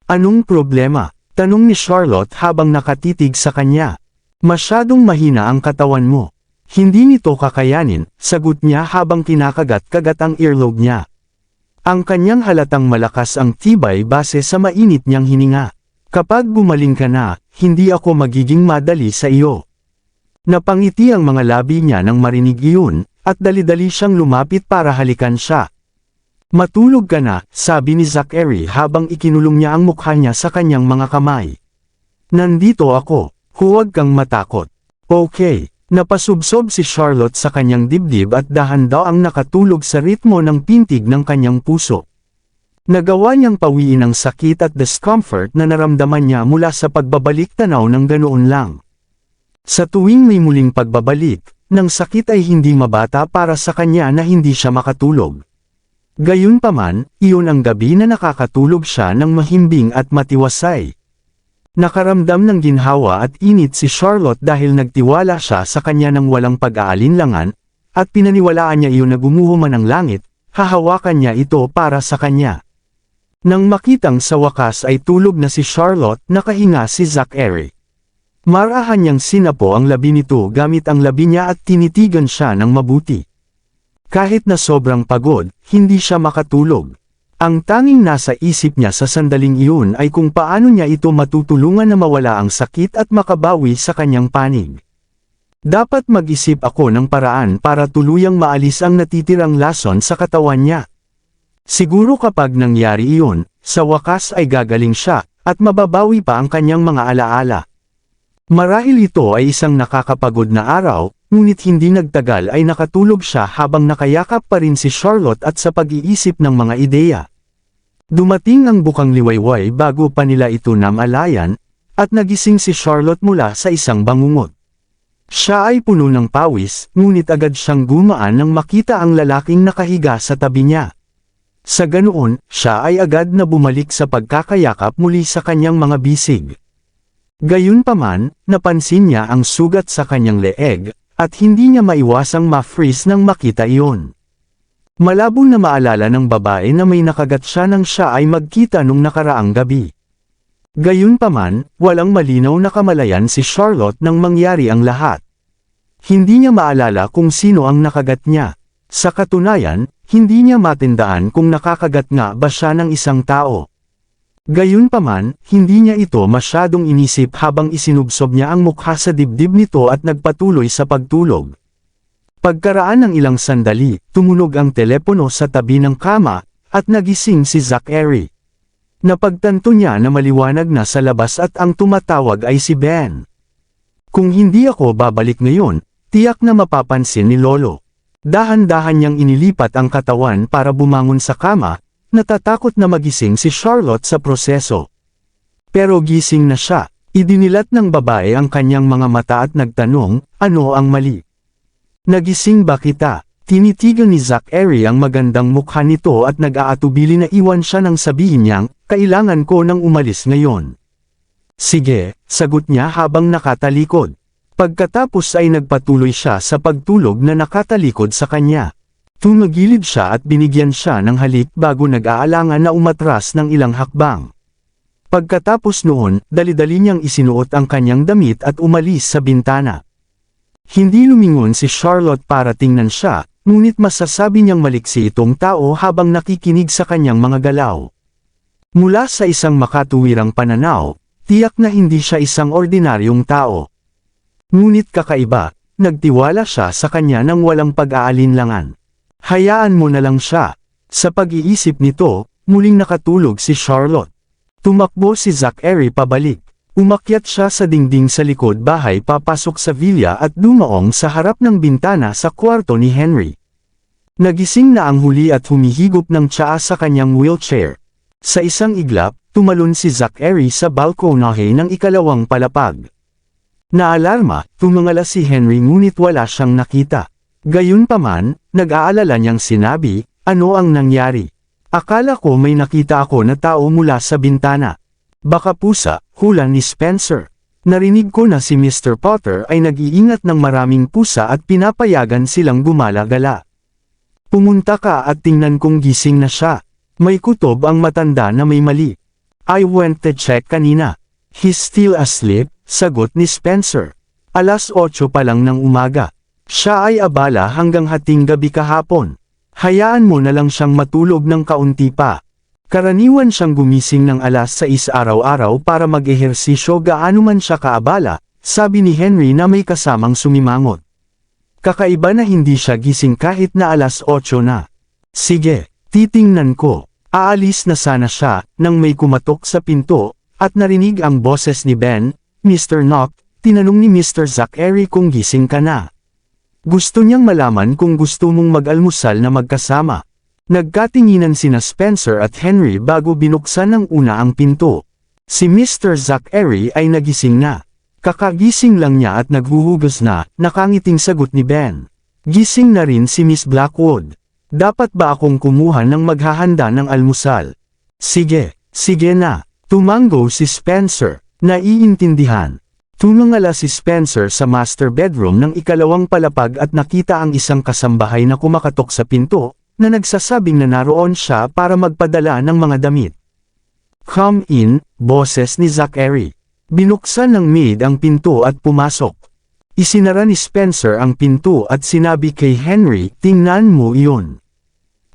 Anong problema? Tanong ni Charlotte habang nakatitig sa kanya. Masyadong mahina ang katawan mo. Hindi nito kakayanin, sagot niya habang kinakagat-kagat ang earlobe niya. Ang kanyang halatang malakas ang tibay base sa mainit niyang hininga. Kapag gumaling ka na, hindi ako magiging madali sa iyo. Napangiti ang mga labi niya nang marinig iyon, at dali-dali siyang lumapit para halikan siya. Matulog ka na, sabi ni Zachary habang ikinulong niya ang mukha niya sa kanyang mga kamay. Nandito ako, huwag kang matakot. Okay, napasubsob si Charlotte sa kanyang dibdib at dahan-daw ang nakatulog sa ritmo ng pintig ng kanyang puso. Nagawa niyang pawiin ang sakit at discomfort na naramdaman niya mula sa pagbabalik tanaw ng ganoon lang. Sa tuwing may muling pagbabalik, ng sakit ay hindi mabata para sa kanya na hindi siya makatulog. Gayunpaman, iyon ang gabi na nakakatulog siya ng mahimbing at matiwasay. Nakaramdam ng ginhawa at init si Charlotte dahil nagtiwala siya sa kanya ng walang pag-aalinlangan, at pinaniwalaan niya iyon na gumuho man ang langit, hahawakan niya ito para sa kanya. Nang makitang sa wakas ay tulog na si Charlotte, nakahinga si Zachary. Marahan niyang sinapo ang labi nito gamit ang labi niya at tinitigan siya ng mabuti. Kahit na sobrang pagod, hindi siya makatulog. Ang tanging nasa isip niya sa sandaling iyon ay kung paano niya ito matutulungan na mawala ang sakit at makabawi sa kanyang panig. Dapat mag-isip ako ng paraan para tuluyang maalis ang natitirang lason sa katawan niya. Siguro kapag nangyari iyon, sa wakas ay gagaling siya, at mababawi pa ang kanyang mga alaala. Marahil ito ay isang nakakapagod na araw, ngunit hindi nagtagal ay nakatulog siya habang nakayakap pa rin si Charlotte at sa pag-iisip ng mga ideya. Dumating ang bukang liwayway bago pa nila ito namalayan, at nagising si Charlotte mula sa isang bangungot. Siya ay puno ng pawis, ngunit agad siyang gumaan nang makita ang lalaking nakahiga sa tabi niya. Sa ganoon, siya ay agad na bumalik sa pagkakayakap muli sa kanyang mga bisig. Gayunpaman, napansin niya ang sugat sa kanyang leeg, at hindi niya maiwasang ma-freeze nang makita iyon. Malabo na maalala ng babae na may nakagat siya nang siya ay magkita nung nakaraang gabi. Gayunpaman, walang malinaw na kamalayan si Charlotte nang mangyari ang lahat. Hindi niya maalala kung sino ang nakagat niya. Sa katunayan, hindi niya matindaan kung nakakagat nga ba siya ng isang tao. Gayunpaman, hindi niya ito masyadong inisip habang isinubsob niya ang mukha sa dibdib nito at nagpatuloy sa pagtulog. Pagkaraan ng ilang sandali, tumunog ang telepono sa tabi ng kama, at nagising si Zachary. Napagtanto niya na maliwanag na sa labas at ang tumatawag ay si Ben. Kung hindi ako babalik ngayon, tiyak na mapapansin ni Lolo. Dahan-dahan niyang inilipat ang katawan para bumangon sa kama, natatakot na magising si Charlotte sa proseso. Pero gising na siya, idinilat ng babae ang kanyang mga mata at nagtanong, ano ang mali? Nagising ba kita? Tinitigan ni Zachary ang magandang mukha nito at nag-aatubili na iwan siya nang sabihin niyang, kailangan ko nang umalis ngayon. Sige, sagot niya habang nakatalikod. Pagkatapos ay nagpatuloy siya sa pagtulog na nakatalikod sa kanya. Tumagilid siya at binigyan siya ng halik bago nag-aalangan na umatras ng ilang hakbang. Pagkatapos noon, dali-dali niyang isinuot ang kanyang damit at umalis sa bintana. Hindi lumingon si Charlotte para tingnan siya, ngunit masasabi niyang maliksi itong tao habang nakikinig sa kanyang mga galaw. Mula sa isang makatuwirang pananaw, tiyak na hindi siya isang ordinaryong tao. Ngunit kakaiba, nagtiwala siya sa kanya nang walang pag-aalinlangan. Hayaan mo na lang siya. Sa pag-iisip nito, muling nakatulog si Charlotte. Tumakbo si Zachary pabalik. Umakyat siya sa dingding sa likod bahay papasok sa villa at dumaong sa harap ng bintana sa kwarto ni Henry. Nagising na ang huli at humihigop ng tsaa sa kanyang wheelchair. Sa isang iglap, tumalon si Zachary sa balkonahe ng ikalawang palapag. Naalarma, tumangala si Henry ngunit wala siyang nakita. Gayunpaman, nag-aalala niyang sinabi, ano ang nangyari? Akala ko may nakita ako na tao mula sa bintana. Baka pusa, hula ni Spencer. Narinig ko na si Mr. Potter ay nag-iingat ng maraming pusa at pinapayagan silang gumala-gala. Pumunta ka at tingnan kung gising na siya. May kutob ang matanda na may mali. I went to check kanina. He's still asleep, sagot ni Spencer. 8:00 pa lang ng umaga. Siya ay abala hanggang hating gabi kahapon. Hayaan mo na lang siyang matulog ng kaunti pa. Karaniwan siyang gumising ng alas 6 araw-araw para mag-ehersisyo gaano man siya kaabala, sabi ni Henry na may kasamang sumimangot. Kakaiba na hindi siya gising kahit na alas 8 na. Sige, titingnan ko. Aalis na sana siya, nang may kumatok sa pinto, at narinig ang boses ni Ben. Mr. Knock, tinanong ni Mr. Zachary kung gising ka na. Gusto niyang malaman kung gusto mong mag-almusal na magkasama. Nagkatinginan sina Spencer at Henry bago binuksan ng una ang pinto. Si Mr. Zachary ay nagising na. Kakagising lang niya at naghuhugas na, nakangiting sagot ni Ben. Gising na rin si Miss Blackwood. Dapat ba akong kumuha ng maghahanda ng almusal? Sige na. Tumango si Spencer. Naiintindihan. Tumangala si Spencer sa master bedroom ng ikalawang palapag at nakita ang isang kasambahay na kumakatok sa pinto, na nagsasabing na naroon siya para magpadala ng mga damit. Come in, boses ni Zachary. Binuksan ng maid ang pinto at pumasok. Isinara ni Spencer ang pinto at sinabi kay Henry, tingnan mo iyon.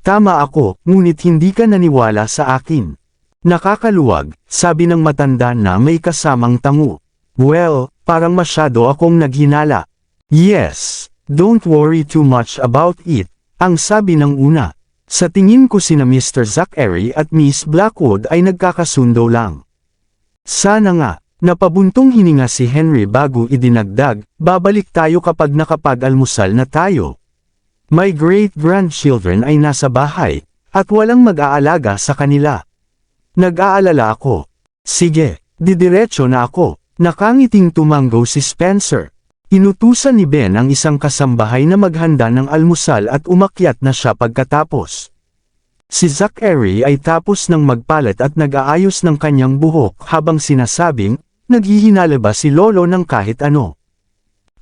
Tama ako, ngunit hindi ka naniwala sa akin. Nakakaluwag, sabi ng matanda na may kasamang tango. Well, parang masyado akong naghinala. Yes, don't worry too much about it, ang sabi ng una. Sa tingin ko sina Mr. Zachary at Miss Blackwood ay nagkakasundo lang. Sana nga. Napabuntong hininga si Henry bago idinagdag, babalik tayo kapag nakapag-almusal na tayo. My great-grandchildren ay nasa bahay, at walang mag-aalaga sa kanila. Nag-aalala ako. Sige, didiretso na ako. Nakangiting tumango si Spencer. Inutusan ni Ben ang isang kasambahay na maghanda ng almusal at umakyat na siya pagkatapos. Si Zachary ay tapos ng magpalit at nag-aayos ng kanyang buhok habang sinasabing, naghihinala ba si Lolo ng kahit ano?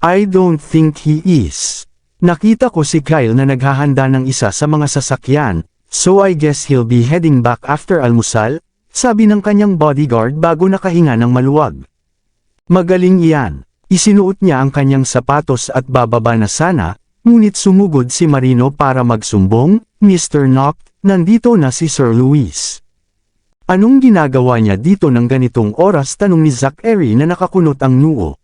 I don't think he is. Nakita ko si Kyle na naghahanda ng isa sa mga sasakyan, so I guess he'll be heading back after almusal, sabi ng kanyang bodyguard bago nakahinga ng maluwag. Magaling iyan. Isinuot niya ang kanyang sapatos at bababa na sana, ngunit sumugod si Marino para magsumbong, Mr. Knock, nandito na si Sir Luis. Anong ginagawa niya dito ng ganitong oras, tanong ni Zachary na nakakunot ang noo.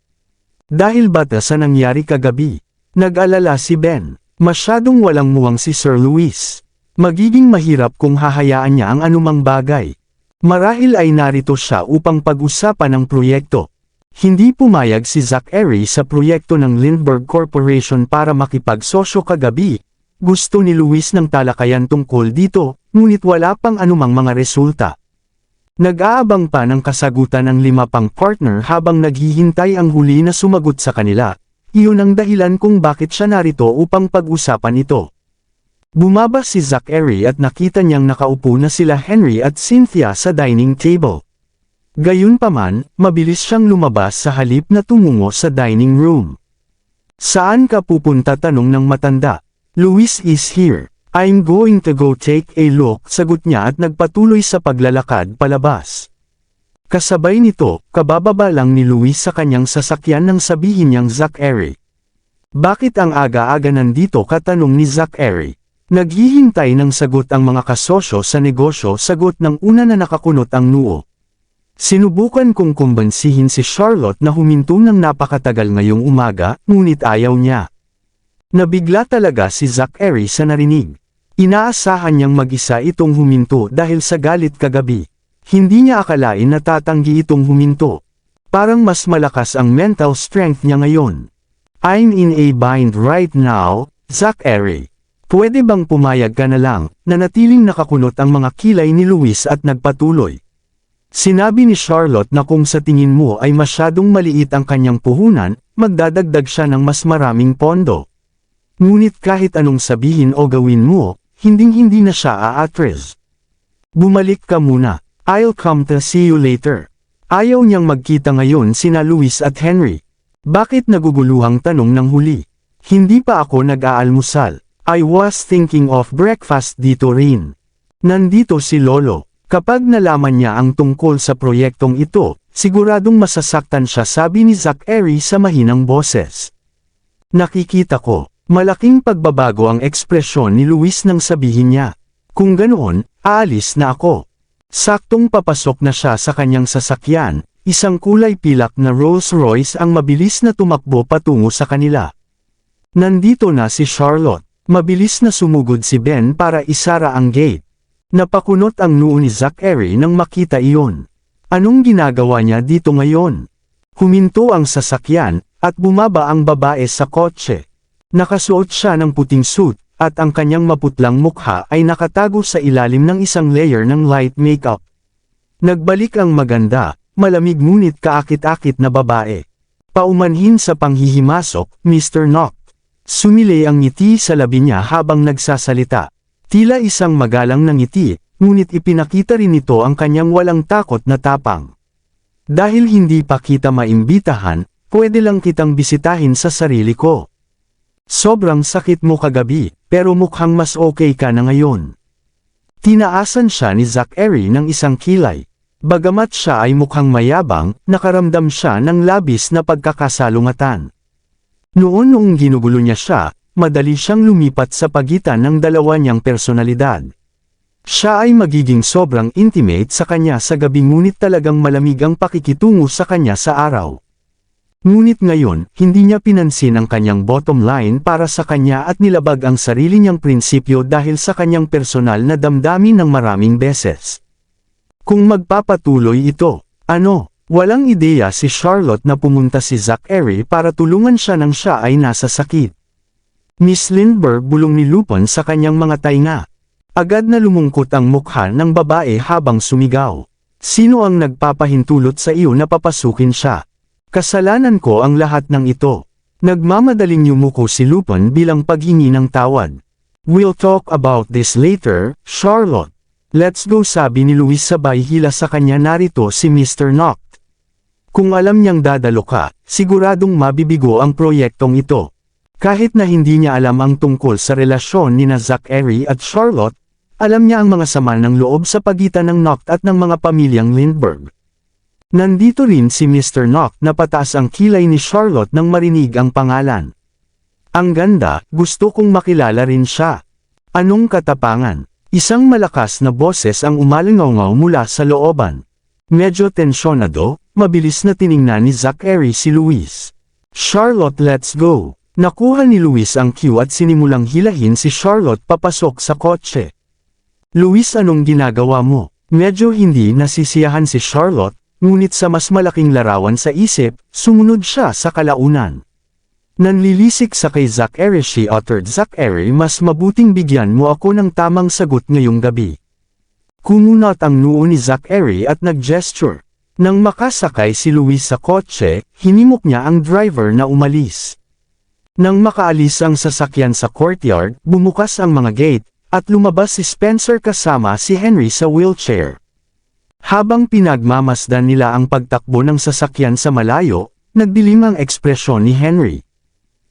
Dahil ba sa nangyari kagabi? Nag-alala si Ben. Masyadong walang muwang si Sir Luis. Magiging mahirap kung hahayaan niya ang anumang bagay. Marahil ay narito siya upang pag-usapan ang proyekto. Hindi pumayag si Zachary sa proyekto ng Lindbergh Corporation para makipagsosyo kagabi. Gusto ni Luis ng talakayan tungkol dito, ngunit wala pang anumang mga resulta. Nag-aabang pa ng kasagutan ng 5 pang partner habang naghihintay ang huli na sumagot sa kanila. Iyon ang dahilan kung bakit siya narito upang pag-usapan ito. Bumaba si Zachary at nakita niyang nakaupo na sila Henry at Cynthia sa dining table. Gayunpaman, mabilis siyang lumabas sa halip na tumungo sa dining room. Saan ka pupunta, tanong ng matanda. Luis is here. I'm going to go take a look, sagot niya at nagpatuloy sa paglalakad palabas. Kasabay nito, kabababa lang ni Luis sa kanyang sasakyan nang sabihin niyang Zachary. Bakit ang aga-aga nandito, katanong ni Zachary. Naghihintay ng sagot ang mga kasosyo sa negosyo, sagot ng una na nakakunot ang noo. Sinubukan kong kumbansihin si Charlotte na huminto ng napakatagal ngayong umaga, ngunit ayaw niya. Nabigla talaga si Zachary sa narinig. Inaasahan niyang mag-isa itong huminto dahil sa galit kagabi. Hindi niya akalain na tatanggi itong huminto. Parang mas malakas ang mental strength niya ngayon. I'm in a bind right now, Zachary. Pwede bang pumayag ka na lang, nanatiling nakakunot ang mga kilay ni Luis at nagpatuloy. Sinabi ni Charlotte na kung sa tingin mo ay masyadong maliit ang kanyang puhunan, magdadagdag siya ng mas maraming pondo. Ngunit kahit anong sabihin o gawin mo, hinding-hindi na siya aatres. Bumalik ka muna. I'll come to see you later. Ayaw niyang magkita ngayon sina Luis at Henry. Bakit naguguluhang tanong ng huli? Hindi pa ako nag-aalmusal. I was thinking of breakfast dito rin. Nandito si Lolo. Kapag nalaman niya ang tungkol sa proyektong ito, siguradong masasaktan siya, sabi ni Zachary sa mahinang boses. Nakikita ko. Malaking pagbabago ang ekspresyon ni Luis nang sabihin niya. Kung ganoon, aalis na ako. Saktong papasok na siya sa kanyang sasakyan, isang kulay pilak na Rolls-Royce ang mabilis na tumakbo patungo sa kanila. Nandito na si Charlotte. Mabilis na sumugod si Ben para isara ang gate. Napakunot ang noo ni Zachary nang makita iyon. Anong ginagawa niya dito ngayon? Huminto ang sasakyan, at bumaba ang babae sa kotse. Nakasuot siya ng puting suit, at ang kanyang maputlang mukha ay nakatago sa ilalim ng isang layer ng light makeup. Nagbalik ang maganda, malamig ngunit kaakit-akit na babae. Paumanhin sa panghihimasok, Mr. Knock. Sumilay ang ngiti sa labi niya habang nagsasalita. Tila isang magalang na ngiti, ngunit ipinakita rin nito ang kanyang walang takot na tapang. Dahil hindi pa kita maimbitahan, pwede lang kitang bisitahin sa sarili ko. Sobrang sakit mo kagabi, pero mukhang mas okay ka na ngayon. Tinaasan siya ni Zachary ng isang kilay. Bagamat siya ay mukhang mayabang, nakaramdam siya ng labis na pagkakasalungatan. Noong ginugulo niya siya, madali siyang lumipat sa pagitan ng dalawa niyang personalidad. Siya ay magiging sobrang intimate sa kanya sa gabi ngunit talagang malamig ang pakikitungo sa kanya sa araw. Ngunit ngayon, hindi niya pinansin ang kanyang bottom line para sa kanya at nilabag ang sarili niyang prinsipyo dahil sa kanyang personal na damdamin ng maraming beses. Kung magpapatuloy ito, walang ideya si Charlotte na pumunta si Zachary para tulungan siya nang siya ay nasa sakit. Miss Lindbergh bulong ni Lupin sa kanyang mga tainga. Agad na lumungkot ang mukha ng babae habang sumigaw. Sino ang nagpapahintulot sa iyo na papasukin siya? Kasalanan ko ang lahat ng ito. Nagmamadaling yumuko si Lupin bilang paghingi ng tawad. We'll talk about this later, Charlotte. Let's go, sabi ni Louis sabay hila sa kanya. Narito si Mr. Knock. Kung alam niyang dadalo ka, siguradong mabibigo ang proyektong ito. Kahit na hindi niya alam ang tungkol sa relasyon ni Zachary at Charlotte, alam niya ang mga sama ng loob sa pagitan ng Knock at ng mga pamilyang Lindbergh. Nandito rin si Mr. Knock na pataas ang kilay ni Charlotte nang marinig ang pangalan. Ang ganda, gusto kong makilala rin siya. Anong katapangan? Isang malakas na boses ang umalingaw mula sa looban. Medyo tensyonado, mabilis na tiningnan ni Zachary si Louis. Charlotte, let's go. Nakuha ni Louis ang cue at sinimulang hilahin si Charlotte papasok sa kotse. Louis, anong ginagawa mo? Medyo hindi nasisiyahan si Charlotte, ngunit sa mas malaking larawan sa isip, sumunod siya sa kalaunan. Nanlilisik sa kay Zachary, she uttered. Zachary, mas mabuting bigyan mo ako ng tamang sagot ngayong gabi. Kumunot ang noo ni Zachary at nag-gesture. Nang makasakay si Louis sa kotse, hinimok niya ang driver na umalis. Nang makaalis ang sasakyan sa courtyard, bumukas ang mga gate, at lumabas si Spencer kasama si Henry sa wheelchair. Habang pinagmamasdan nila ang pagtakbo ng sasakyan sa malayo, nagdilim ang ekspresyon ni Henry.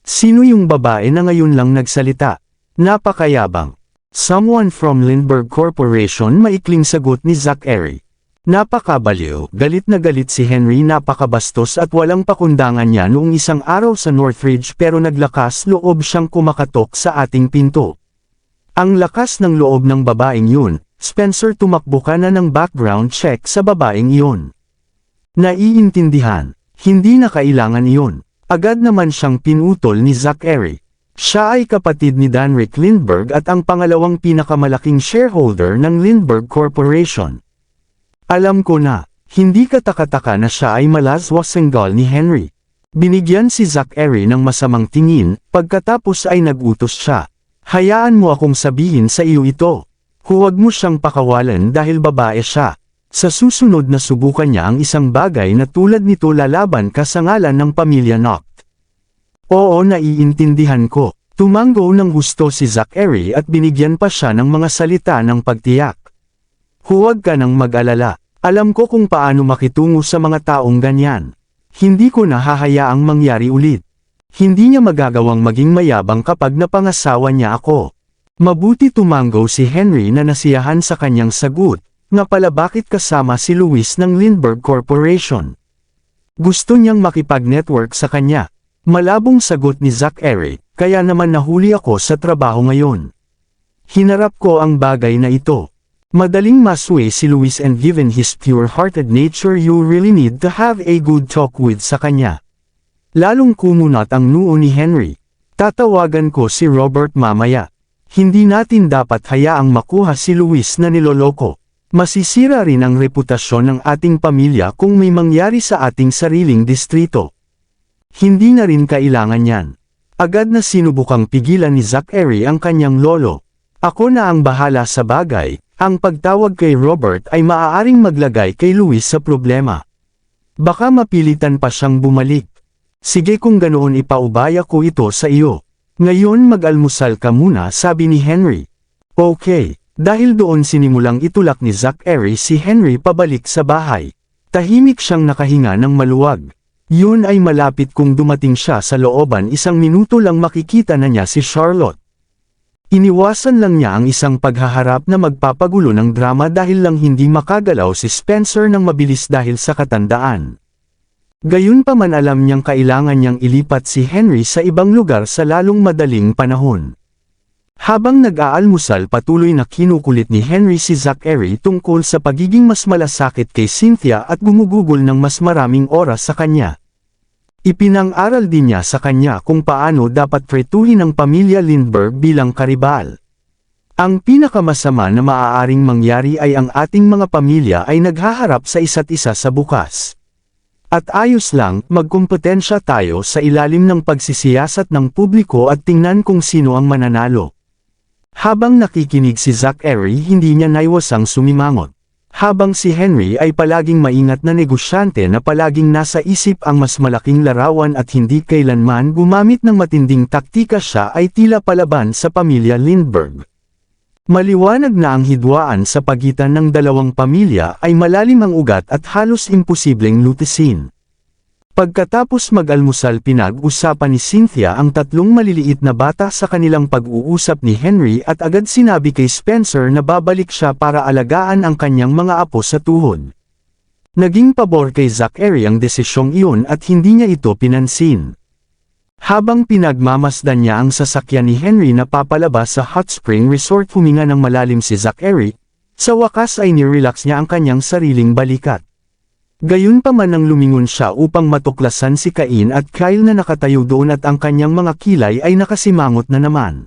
Sino yung babae na ngayon lang nagsalita? Napakayabang. Someone from Lindbergh Corporation, maikling sagot ni Zachary. Napakabaliw, galit na galit si Henry. Napakabastos at walang pakundangan niya noong isang araw sa Northridge, pero naglakas loob siyang kumakatok sa ating pinto. Ang lakas ng loob ng babaeng yun. Spencer, tumakbo ka na ng background check sa babaeng iyon. Naiintindihan. Hindi na kailangan iyon. Agad naman siyang pinutol ni Zachary. Siya ay kapatid ni Danrick Lindbergh at ang pangalawang pinakamalaking shareholder ng Lindbergh Corporation. Alam ko na, hindi katakataka na siya ay malaswasenggal ni Henry. Binigyan si Zachary ng masamang tingin, pagkatapos ay nagutos siya. Hayaan mo akong sabihin sa iyo ito. Huwag mo siyang pakawalan dahil babae siya. Sa susunod na subukan niya ang isang bagay na tulad nito, lalaban ka sa ngalan ng pamilya Knock. Oo, naiintindihan ko. Tumanggo ng gusto si Zachary at binigyan pa siya ng mga salita ng pagtiyak. Huwag ka nang mag-alala. Alam ko kung paano makitungo sa mga taong ganyan. Hindi ko na hahayaang mangyari ulit. Hindi niya magagawang maging mayabang kapag napangasawa niya ako. Mabuti, tumanggo si Henry na nasiyahan sa kanyang sagot. Nga pala, bakit kasama si Louis ng Lindbergh Corporation? Gusto niyang makipag-network sa kanya. Malabong sagot ni Zachary, kaya naman nahuli ako sa trabaho ngayon. Hinarap ko ang bagay na ito. Madaling masway si Luis and given his pure-hearted nature you really need to have a good talk with sa kanya. Lalong kumunat ang noo ni Henry. Tatawagan ko si Robert mamaya. Hindi natin dapat hayaang makuha si Luis na niloloko. Masisira rin ang reputasyon ng ating pamilya kung may mangyari sa ating sariling distrito. Hindi na rin kailangan yan. Agad na sinubukang pigilan ni Zachary ang kanyang lolo. Ako na ang bahala sa bagay, ang pagtawag kay Robert ay maaaring maglagay kay Luis sa problema. Baka mapilitan pa siyang bumalik. Sige kung ganoon ipaubaya ko ito sa iyo. Ngayon mag-almusal ka muna sabi ni Henry. Okay. Dahil doon sinimulang itulak ni Zachary si Henry pabalik sa bahay. Tahimik siyang nakahinga ng maluwag. Yun ay malapit kung dumating siya sa looban 1 minuto lang makikita na niya si Charlotte. Iniwasan lang niya ang isang paghaharap na magpapagulo ng drama dahil lang hindi makagalaw si Spencer ng mabilis dahil sa katandaan. Gayunpaman alam niyang kailangan niyang ilipat si Henry sa ibang lugar sa lalong madaling panahon. Habang nag-aalmusal patuloy na kinukulit ni Henry si Zachary tungkol sa pagiging mas malasakit kay Cynthia at gumugugol ng mas maraming oras sa kanya. Ipinang-aral din niya sa kanya kung paano dapat tretuhin ang pamilya Lindbergh bilang karibal. Ang pinakamasama na maaaring mangyari ay ang ating mga pamilya ay naghaharap sa isa't isa sa bukas. At ayos lang, magkumpetensya tayo sa ilalim ng pagsisiyasat ng publiko at tingnan kung sino ang mananalo. Habang nakikinig si Zachary hindi niya naiwasang sumimangot. Habang si Henry ay palaging maingat na negosyante na palaging nasa isip ang mas malaking larawan at hindi kailanman gumamit ng matinding taktika siya ay tila palaban sa pamilya Lindbergh. Maliwanag na ang hidwaan sa pagitan ng dalawang pamilya ay malalim ang ugat at halos imposibleng lutisin. Pagkatapos mag-almusal pinag-usapan ni Cynthia ang 3 maliliit na bata sa kanilang pag-uusap ni Henry at agad sinabi kay Spencer na babalik siya para alagaan ang kanyang mga apo sa tuhod. Naging pabor kay Zachary ang desisyong iyon at hindi niya ito pinansin. Habang pinagmamasdan niya ang sasakyan ni Henry na papalabas sa Hot Spring Resort huminga ng malalim si Zachary, sa wakas ay nirelax niya ang kanyang sariling balikat. Gayunpaman nang lumingon siya upang matuklasan si Cain at Kyle na nakatayo doon at ang kanyang mga kilay ay nakasimangot na naman.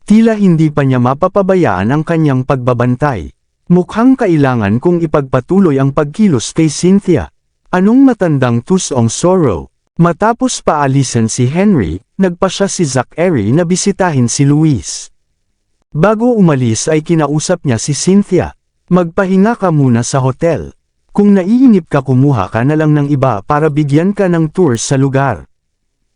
Tila hindi pa niya mapapabayaan ang kanyang pagbabantay. Mukhang kailangan kong ipagpatuloy ang pagkilos kay Cynthia. Anong matandang tusong sorrow? Matapos paalisan si Henry, nagpasya si Zachary na bisitahin si Luis. Bago umalis ay kinausap niya si Cynthia. Magpahinga ka muna sa hotel. Kung naiinip ka kumuha ka na lang ng iba para bigyan ka ng tour sa lugar.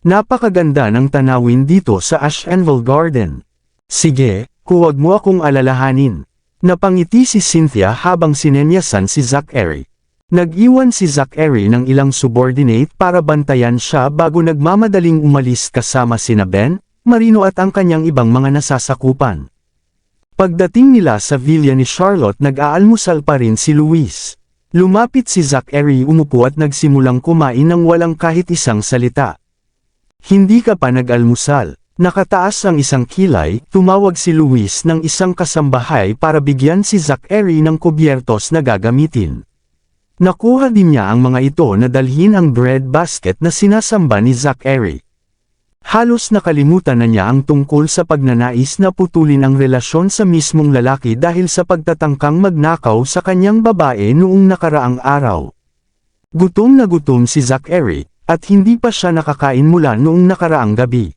Napakaganda ng tanawin dito sa Ashenville Garden. Sige, huwag mo akong alalahanin. Napangiti si Cynthia habang sinenyasan si Zachary. Nag-iwan si Zachary ng ilang subordinate para bantayan siya bago nagmamadaling umalis kasama sina Ben, Marino at ang kanyang ibang mga nasasakupan. Pagdating nila sa villa ni Charlotte nag-aalmusal pa rin si Luis. Lumapit si Zachary umupo at nagsimulang kumain ng walang kahit isang salita. Hindi ka pa nag-almusal. Nakataas ang isang kilay, tumawag si Luis ng isang kasambahay para bigyan si Zachary ng kubyertos na gagamitin. Nakuha din niya ang mga ito na dalhin ang bread basket na sinasamba ni Zachary. Halos nakalimutan na niya ang tungkol sa pagnanais na putulin ang relasyon sa mismong lalaki dahil sa pagtatangkang magnakaw sa kanyang babae noong nakaraang araw. Gutom na gutom si Zachary, at hindi pa siya nakakain mula noong nakaraang gabi.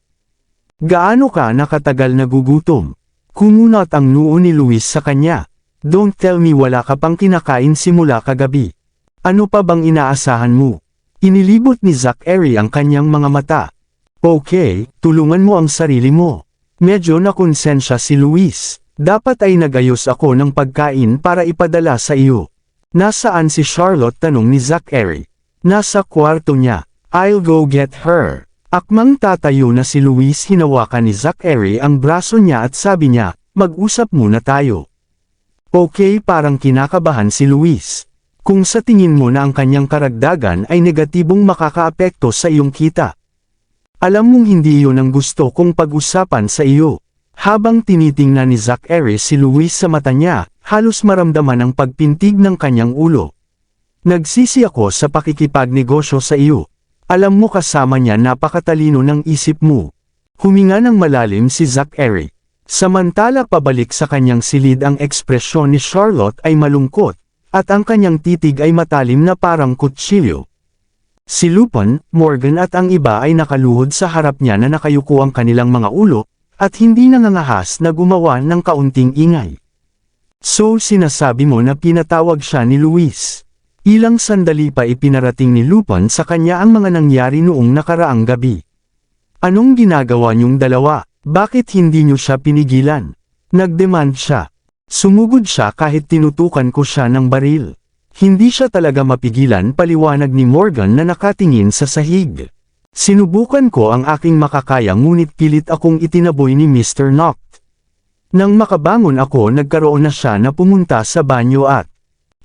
Gaano ka nakatagal nagugutom? Kumunat ang noo ni Luis sa kanya. Don't tell me wala ka pang kinakain simula kagabi. Ano pa bang inaasahan mo? Inilibot ni Zachary ang kanyang mga mata. Okay, tulungan mo ang sarili mo. Medyo nakonsensya si Luis. Dapat ay nagayos ako ng pagkain para ipadala sa iyo. Nasaan si Charlotte? Tanong ni Zachary. Nasa kwarto niya. I'll go get her. Akmang tatayo na si Luis hinawakan ni Zachary ang braso niya at sabi niya, mag-usap muna tayo. Okay, parang kinakabahan si Luis. Kung sa tingin mo na ang kanyang karagdagan ay negatibong makakaapekto sa iyong kita. Alam mong hindi iyon ang gusto kong pag-usapan sa iyo. Habang tinitingnan ni Zachary si Luis sa mata niya, halos maramdaman ang pagpintig ng kanyang ulo. Nagsisi ako sa pakikipagnegosyo sa iyo. Alam mo kasama niya napakatalino ng isip mo. Huminga ng malalim si Zachary. Samantala pabalik sa kanyang silid ang ekspresyon ni Charlotte ay malungkot, at ang kanyang titig ay matalim na parang kutsilyo. Si Lupin, Morgan at ang iba ay nakaluhod sa harap niya na nakayuko ang kanilang mga ulo, at hindi nangangahas na gumawa ng kaunting ingay. So sinasabi mo na pinatawag siya ni Luis. Ilang sandali pa ipinarating ni Lupin sa kanya ang mga nangyari noong nakaraang gabi. Anong ginagawa niyong dalawa? Bakit hindi niyo siya pinigilan? Nagdemand siya. Sumugod siya kahit tinutukan ko siya ng baril. Hindi siya talaga mapigilan, paliwanag ni Morgan na nakatingin sa sahig. Sinubukan ko ang aking makakaya ngunit pilit akong itinaboy ni Mr. Noct. Nang makabangon ako nagkaroon na siya na pumunta sa banyo at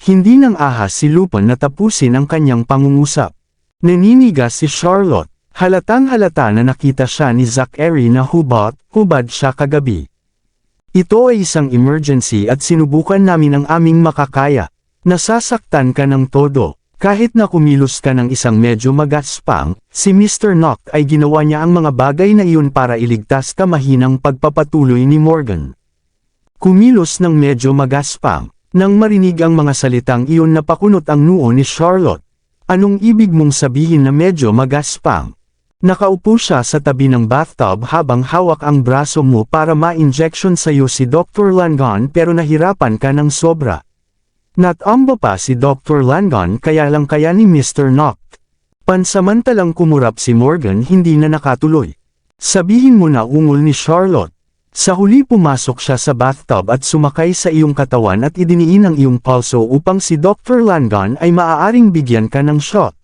hindi nang ahas si Lupin na tapusin ang kanyang pangungusap. Naninigas si Charlotte. Halatang halata na nakita siya ni Zachary na hubad siya kagabi. Ito ay isang emergency at sinubukan namin ang aming makakaya. Nasasaktan ka ng todo. Kahit na kumilos ka ng isang medyo magaspang, si Mr. Noct ay ginawa niya ang mga bagay na iyon para iligtas ka mahinang pagpapatuloy ni Morgan. Kumilos ng medyo magaspang. Nang marinig ang mga salitang iyon napakunot ang noo ni Charlotte. Anong ibig mong sabihin na medyo magaspang? Nakaupo siya sa tabi ng bathtub habang hawak ang braso mo para ma-injection sa'yo si Dr. Langon pero nahirapan ka ng sobra. Natambo pa si Dr. Langon kaya ni Mr. Noct. Pansamantalang kumurap si Morgan hindi na nakatuloy. Sabihin mo na ungol ni Charlotte. Sa huli pumasok siya sa bathtub at sumakay sa iyong katawan at idiniin ang iyong pulso upang si Dr. Langon ay maaaring bigyan ka ng shot.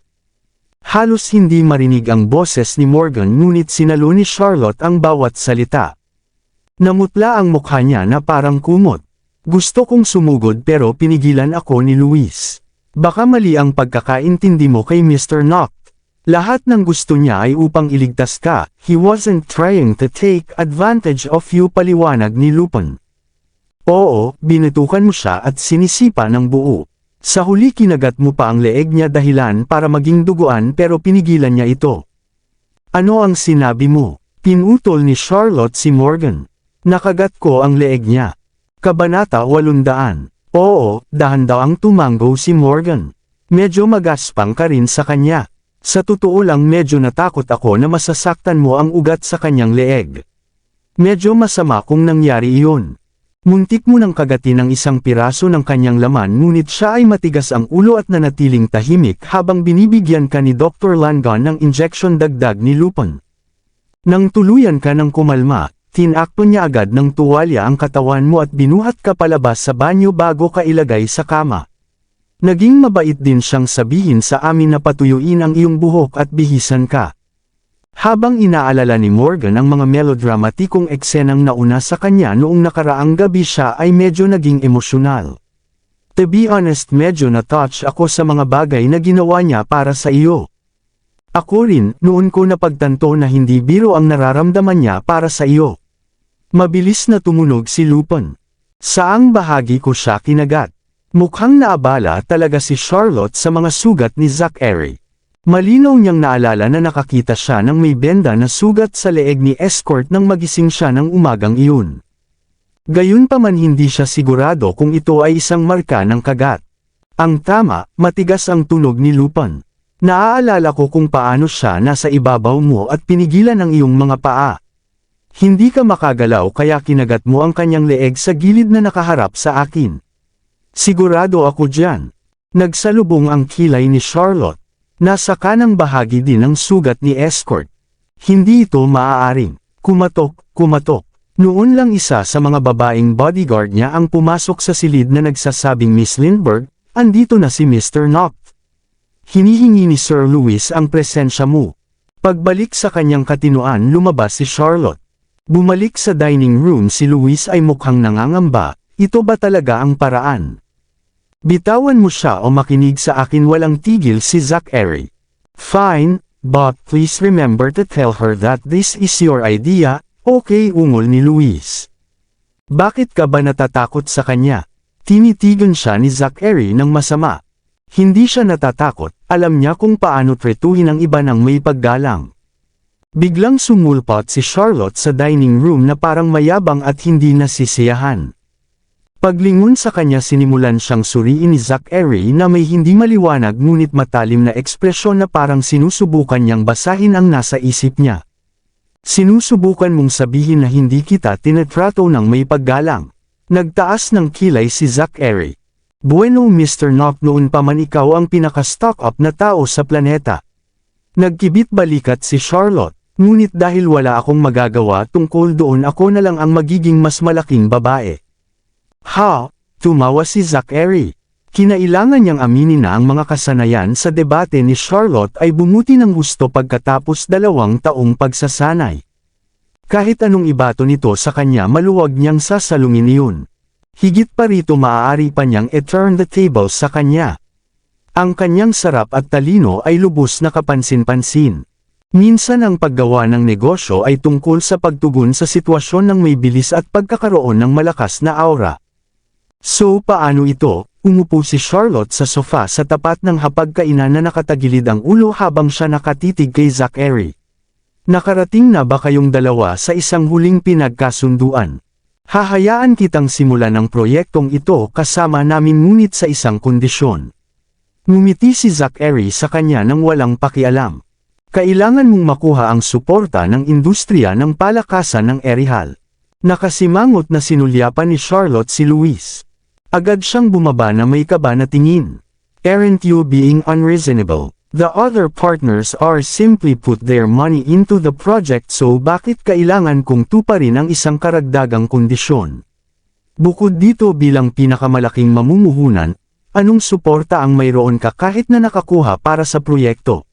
Halos hindi marinig ang boses ni Morgan ngunit sinalo ni Charlotte ang bawat salita. Namutla ang mukha niya na parang kumot. Gusto kong sumugod pero pinigilan ako ni Luis. Baka mali ang pagkakaintindi mo kay Mr. Noct. Lahat ng gusto niya ay upang iligtas ka, he wasn't trying to take advantage of you, paliwanag ni Lupin. Oo, binitukan mo siya at sinisipa ng buo. Sa huli kinagat mo pa ang leeg niya dahilan para maging duguan pero pinigilan niya ito. Ano ang sinabi mo? Pinutol ni Charlotte si Morgan. Nakagat ko ang leeg niya. Kabanata 800. Oo, dahan daw ang tumango si Morgan. Medyo magaspang ka rin sa kanya. Sa totoo lang medyo natakot ako na masasaktan mo ang ugat sa kanyang leeg. Medyo masama kung nangyari iyon. Muntik mo nang kagatin ang isang piraso ng kanyang laman ngunit siya ay matigas ang ulo at nanatiling tahimik habang binibigyan ka ni Dr. Langon ng injection, dagdag ni Lupin. Nang tuluyan ka ng kumalma, tinakto niya agad ng tuwalya ang katawan mo at binuhat ka palabas sa banyo bago ka ilagay sa kama. Naging mabait din siyang sabihin sa amin na patuyuin ang iyong buhok at bihisan ka. Habang inaalala ni Morgan ang mga melodramatikong eksenang nauna sa kanya noong nakaraang gabi, siya ay medyo naging emosyonal. To be honest, medyo na-touch ako sa mga bagay na ginawa niya para sa iyo. Ako rin, noon ko napagtanto na hindi biro ang nararamdaman niya para sa iyo. Mabilis na tumunog si Lupin. Saang bahagi ko siya kinagat? Mukhang naabala talaga si Charlotte sa mga sugat ni Zachary. Malinaw niyang naalala na nakakita siya ng may benda na sugat sa leeg ni Escort nang magising siya ng umagang iyon. Gayunpaman hindi siya sigurado kung ito ay isang marka ng kagat. Ang tama, matigas ang tunog ni Lupin. Naaalala ko kung paano siya nasa ibabaw mo at pinigilan ang iyong mga paa. Hindi ka makagalaw kaya kinagat mo ang kanyang leeg sa gilid na nakaharap sa akin. Sigurado ako diyan. Nagsalubong ang kilay ni Charlotte. Nasa kanang bahagi din ang sugat ni Escort. Hindi ito maaaring. Kumatok. Noon lang isa sa mga babaeng bodyguard niya ang pumasok sa silid na nagsasabing, Miss Lindbergh, andito na si Mr. Noct. Hinihingi ni Sir Luis ang presensya mo. Pagbalik sa kanyang katinoan lumabas si Charlotte. Bumalik sa dining room si Luis ay mukhang nangangamba. Ito ba talaga ang paraan? Bitawan mo siya o makinig sa akin, walang tigil si Zachary. Fine, but please remember to tell her that this is your idea, Okay, ungol ni Luis. Bakit ka ba natatakot sa kanya? Tinitigan siya ni Zachary ng masama. Hindi siya natatakot, alam niya kung paano tretuhin ang iba ng may paggalang. Biglang sumulpot si Charlotte sa dining room na parang mayabang at hindi nasisiyahan. Paglingon sa kanya sinimulan siyang suriin ni Zachary na may hindi maliwanag ngunit matalim na ekspresyon na parang sinusubukan niyang basahin ang nasa isip niya. Sinusubukan mong sabihin na hindi kita tinetrato ng may paggalang. Nagtaas ng kilay si Zachary. Bueno Mr. Knock, noon pa man ikaw ang pinaka-stock up na tao sa planeta. Nagkibit balikat si Charlotte, ngunit dahil wala akong magagawa tungkol doon ako na lang ang magiging mas malaking babae. Ha? Tumawa si Zachary. Kinailangan niyang aminin na ang mga kasanayan sa debate ni Charlotte ay bumuti ng gusto pagkatapos 2 taong pagsasanay. Kahit anong ibato nito sa kanya maluwag niyang sasalungin iyon. Higit pa rito maaari pa niyang i-turn the tables sa kanya. Ang kanyang sarap at talino ay lubos na kapansin-pansin. Minsan ang paggawa ng negosyo ay tungkol sa pagtugon sa sitwasyon ng may bilis at pagkakaroon ng malakas na aura. So paano ito? Umupo si Charlotte sa sofa sa tapat ng hapagkainan na nakatagilid ang ulo habang siya nakatitig kay Zachary. Nakarating na ba kayong dalawa sa isang huling pinagkasunduan? Hahayaan kitang simulan ang proyektong ito kasama namin ngunit sa isang kondisyon. Ngumiti si Zachary sa kanya nang walang pakialam. Kailangan mong makuha ang suporta ng industriya ng palakasan ng Erihal. Nakasimangot na sinulyapan ni Charlotte si Luis. Agad siyang bumaba na may kaba na tingin. Aren't you being unreasonable? The other partners are simply put their money into the project, so bakit kailangan kong tuparin ang isang karagdagang kondisyon? Bukod dito bilang pinakamalaking mamumuhunan, anong suporta ang mayroon ka kahit na nakakuha para sa proyekto?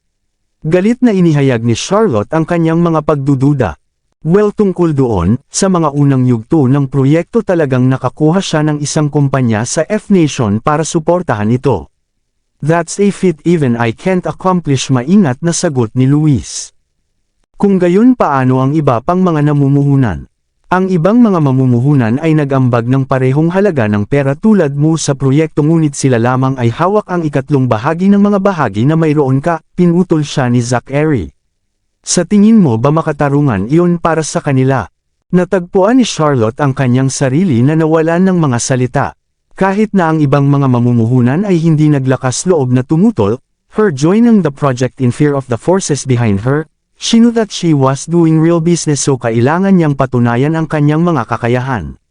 Galit na inihayag ni Charlotte ang kanyang mga pagdududa. Well, tungkol doon, sa mga unang yugto ng proyekto talagang nakakuha siya ng isang kumpanya sa F-Nation para suportahan ito. That's a feat even I can't accomplish, maingat na sagot ni Luis. Kung gayon paano ang iba pang mga namumuhunan? Ang ibang mga mamumuhunan ay nag-ambag ng parehong halaga ng pera tulad mo sa proyekto ngunit sila lamang ay hawak ang ikatlong bahagi ng mga bahagi na mayroon ka, pinutol siya ni Zachary. Sa tingin mo ba makatarungan iyon para sa kanila? Natagpuan ni Charlotte ang kanyang sarili na nawalan ng mga salita. Kahit na ang ibang mga mamumuhunan ay hindi naglakas loob na tumutol, her joining the project in fear of the forces behind her, she knew that she was doing real business, so kailangan niyang patunayan ang kanyang mga kakayahan.